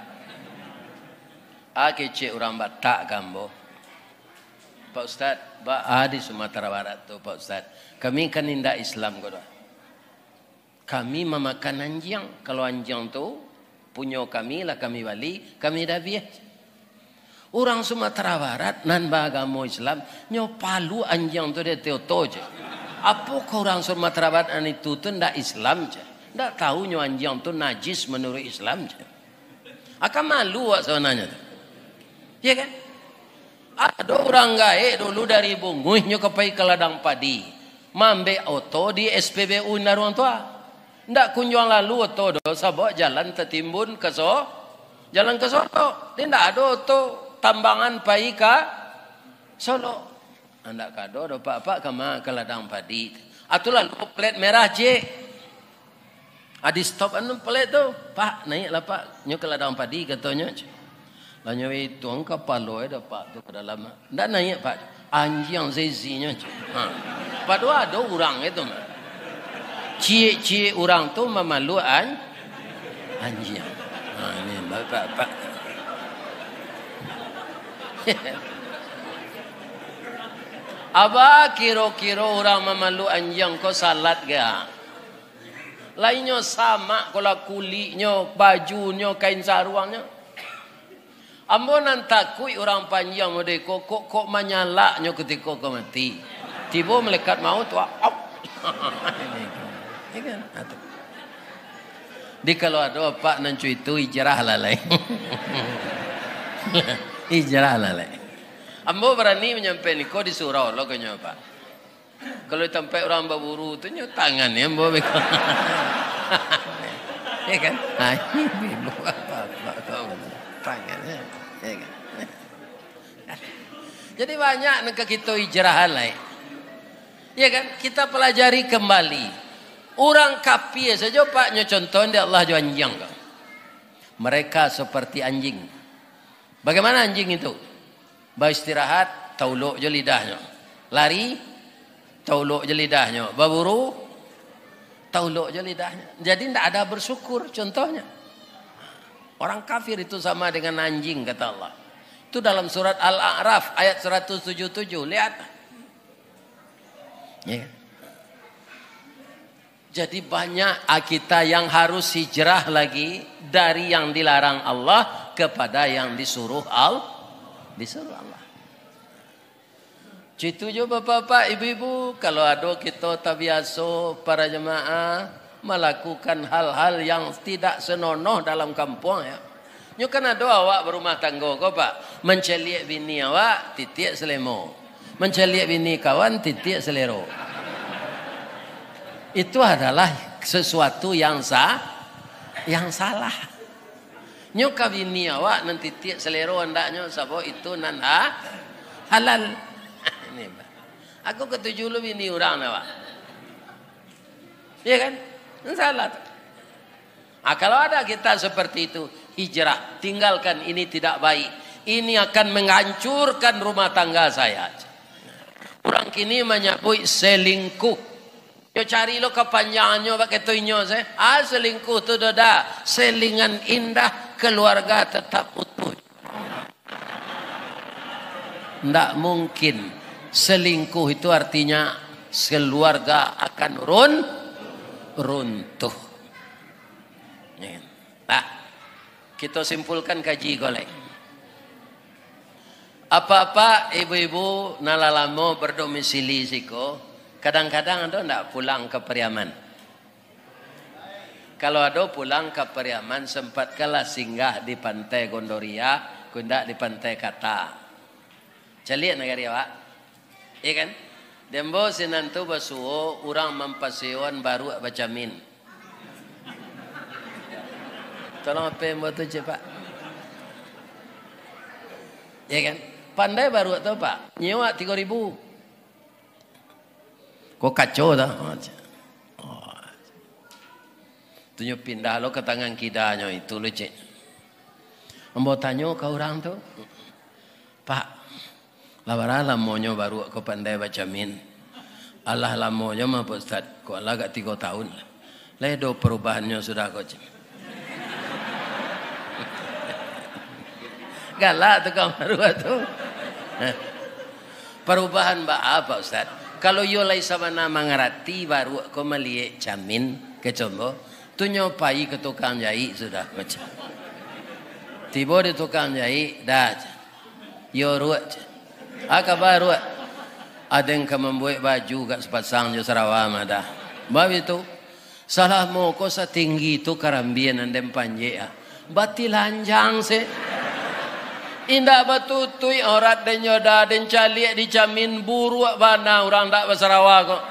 Kecik orang Batak kambo. Pak Ustaz, di Sumatera Barat tu Pak Ustaz. Kami kan indah Islam kodoh. Kami memakan anjing. Kalau anjing tu punya kami lah kami bali, kami dah biasa. Orang Sumatera Barat nan beragama Islam nyo palu anjing tu dia teoto je. Apa kau orang Sumatera Barat itu tu ndak Islam je. Ndak tahu nyo anjing tu najis menurut Islam je. Akan malu wak sebenarnya tu. Ya kan? Ada orang gaek dulu dari Bunguh nyo kepai ke ladang padi. Mambe auto di SPBU Naruang tua. Ndak kunjung lalu auto do sabok jalan tertimbun ke jalan ke Solo. Dia ndak ada auto tambangan pai ke Solo. Ndak kado do pak kama ke ladang padi. Atulah lalu plat merah je. Adi stop anu plat tu. Pak naik lah pak nyo ke ladang padi katanya. Lanyo itu angka palo ada pak tu ke dalam. Ndak naik pak. Anjing zizinya. Padahal ada orang itu mah. Cie-cie orang tu memalu anjing. Ini bapak. Aba kira-kira orang memalu anjing kau salat ga? Lainnya sama kalau kulitnya, bajunya, kain sarungnya. Ambo nan takui orang panjang modeko kok menyalaknya ketika kau mati. Tiba malaikat maut ini kan? Di kalau ada apa nancu itu hijrah lalai. Hijrah lalai. Ambo berani menyampaikan kau di surau lo kau nyoba. Kalau sampai orang berburu tu nyo tangan ya ambo beko. Ya kan? Ibu apa kau tangan ya kan? Jadi banyak nak kita hijrah lalai. Ya kan? Kita pelajari kembali. Orang kafir saja Pak nyo contohnya Allah jo anjing. Mereka seperti anjing. Bagaimana anjing itu? Beristirahat, tauluk je lidahnya. Lari, tauluk je lidahnya. Berburu, tauluk je lidahnya. Jadi tidak ada bersyukur contohnya. Orang kafir itu sama dengan anjing kata Allah. Itu dalam surat Al-A'raf ayat 177. Lihat. Ya. Jadi banyak kita yang harus hijrah lagi dari yang dilarang Allah kepada yang disuruh Allah. Itu juga bapak-bapak, ibu-ibu, kalau ada kita tabiaso para jemaah melakukan hal-hal yang tidak senonoh dalam kampung ya. Nyo kan ada awak berumah tangga kau Pak, menceliak bini awak titik selemo. Menceliak bini kawan titik selero. Itu adalah sesuatu yang salah. Nyo ka bini awak nanti titik selero andaknya sabo itu nan halal. Ini aku ketujuh lu bini orang awak. Iya kan? Salah. Kalau ada kita seperti itu, hijrah, tinggalkan ini tidak baik. Ini akan menghancurkan rumah tangga saya. Orang kini menyebut selingkuh. Yo cari lo kepanjangannya pakai toinyo saya. Selingkuh tu dah selingan indah keluarga tetap utuh. Tidak mungkin selingkuh itu artinya keluarga akan runtuh. Nah, kita simpulkan kaji golek. Apa-apa ibu-ibu nalalamo berdomisili siko. Kadang-kadang ada tidak pulang ke Periaman. Kalau ada pulang ke Periaman, sempat kalah singgah di pantai Gondoria, kundak di pantai Kata. Caliak negara Pak. Iya kan? Dembo sinantu basuo, orang mampasion baru bacamin. Tolong apa yang buat tu Pak? Iya kan? Pandai baru atau Pak? Nyewa 3.000. Kok kacau dah. Tunjuk pindah lo ke tangan kidanya itu lucu. Ambo tanya ke orang tu, Pak, labara lamonyo baru aku pandai baca min. Allah lamonyo mah Pak Ustaz, kok Allah gak 3 tahun. Ledo perubahannya sudah kok. Galak tukang baru tu. Perubahan apa Ustaz? Kalau yo lai sama nama ngerati baru aku melihat jamin ke combo, tu nyopai ke tukang jahit sudah macam. Tiba di tukang jahit dah, yo ruat, baru ada yang membuat baju gak sepasang jo Sarawak ada. Bab itu salah mau ko setinggi itu karambian andem panje ya, bati lanjang se. Indah batutui orang dan nyoda dan caliak dijamin buruak bana orang tak bersarawak kok.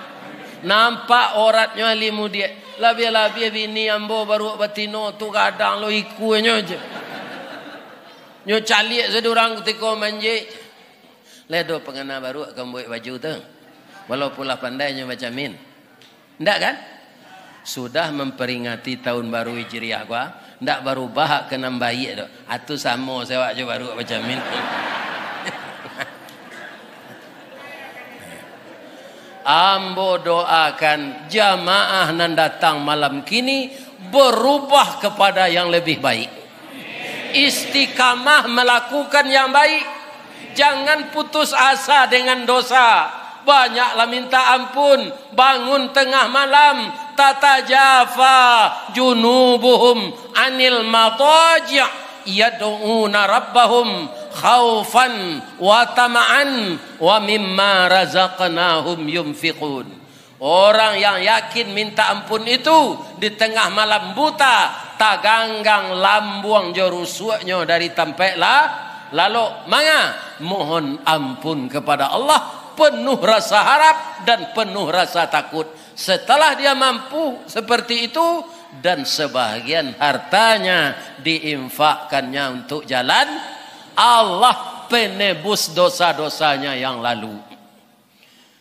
Nampak oratnya limu dia. Labia-labia bini ambo baru batino tu kadang lo ikunya je. Nyo caliak sedurang ketika manje. Ledo pengena baru akan buat baju tu. Walaupun lah pandainya baca min. Ndak kan? Sudah memperingati tahun baru Hijriah gua. Ndak baru bahak ke nambahi tu. Atu sama sewak je baru macam min. ambo doakan jamaah nan datang malam kini berubah kepada yang lebih baik. Istiqamah melakukan yang baik. Jangan putus asa dengan dosa. Banyaklah minta ampun. Bangun tengah malam. Tatajafa junubuhum anil madaji' yad'una rabbahum khaufan wa tama'an wa mimma razaqnahum yunfiqun. Orang yang yakin minta ampun itu di tengah malam buta taganggang lambuang jorusuknya dari tampeklah lalu manga mohon ampun kepada Allah penuh rasa harap dan penuh rasa takut. Setelah dia mampu seperti itu dan sebahagian hartanya diinfakkannya untuk jalan Allah, penebus dosa-dosanya yang lalu.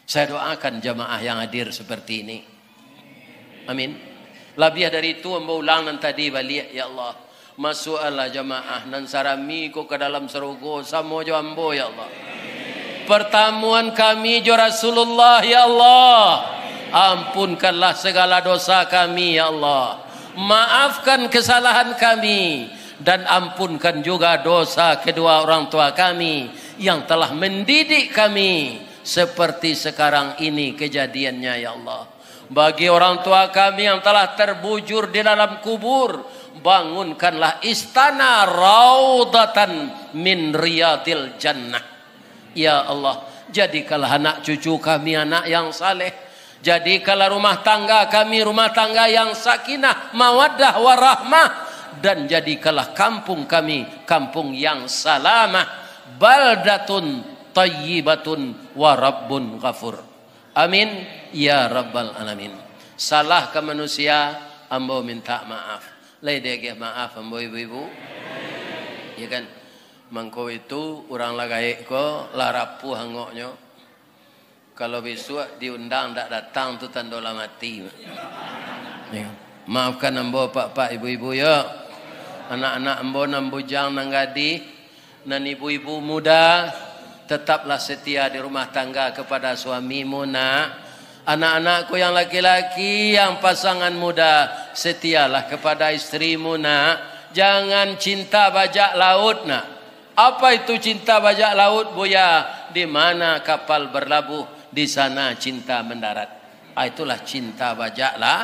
Saya doakan jamaah yang hadir seperti ini. Amin. Lebih dari itu ambo ulang nan tadi balik ya Allah. Masuklah jamaah nan sarami ko ke dalam surga samo jo ambo ya Allah. Pertemuan kami jo Rasulullah ya Allah. Ampunkanlah segala dosa kami ya Allah. Maafkan kesalahan kami dan ampunkan juga dosa kedua orang tua kami yang telah mendidik kami seperti sekarang ini kejadiannya ya Allah. Bagi orang tua kami yang telah terbujur di dalam kubur, bangunkanlah istana raudatan min riyadil jannah. Ya Allah, jadikanlah anak cucu kami anak yang saleh. Jadikanlah rumah tangga kami rumah tangga yang sakinah, mawaddah warahmah. Dan jadikanlah kampung kami kampung yang salamah. Baldatun tayyibatun wa rabbun ghafur. Amin ya rabbal alamin. Salah ke manusia ambo minta maaf. Laidege maaf ambo ibu-ibu. Ya kan? Mangko itu orang lagai ko larapu hangoknya. Kalau besok diundang tak datang tu tandolah mati. Ya. Maafkan ambo pak-pak ibu-ibu ya. Anak-anak ambo nan bujang nan gadi nan ibu-ibu muda tetaplah setia di rumah tangga kepada suamimu nak. Anak-anakku yang laki-laki yang pasangan muda setialah kepada istrimu nak. Jangan cinta bajak laut nak. Apa itu cinta bajak laut Buya? Di mana kapal berlabuh di sana cinta mendarat. Itulah cinta bajaklah.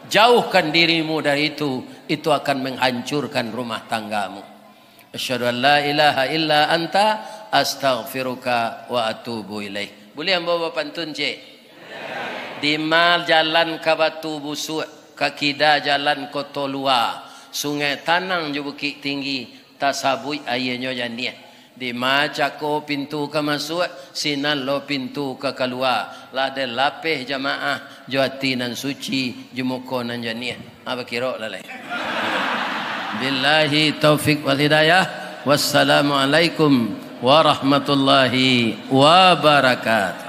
Jauhkan dirimu dari itu akan menghancurkan rumah tanggamu. Asyhadu an la ilaha illa anta astaghfiruka wa atubu ilaih. Boleh ambo pantun cik? Di mal jalan ke Batu Busuk, ke Kida jalan Kotolua, Sungai Tanang je Bukit Tinggi, tasabui ayahnya janiah. Di macako pintu ke masuk, sinan lo pintu ke keluar. Lada lapeh jamaah, juati nan suci, jumuko nan janiah. Apa kira lalai? Billahi taufiq wal hidayah. Wassalamualaikum warahmatullahi wabarakatuh.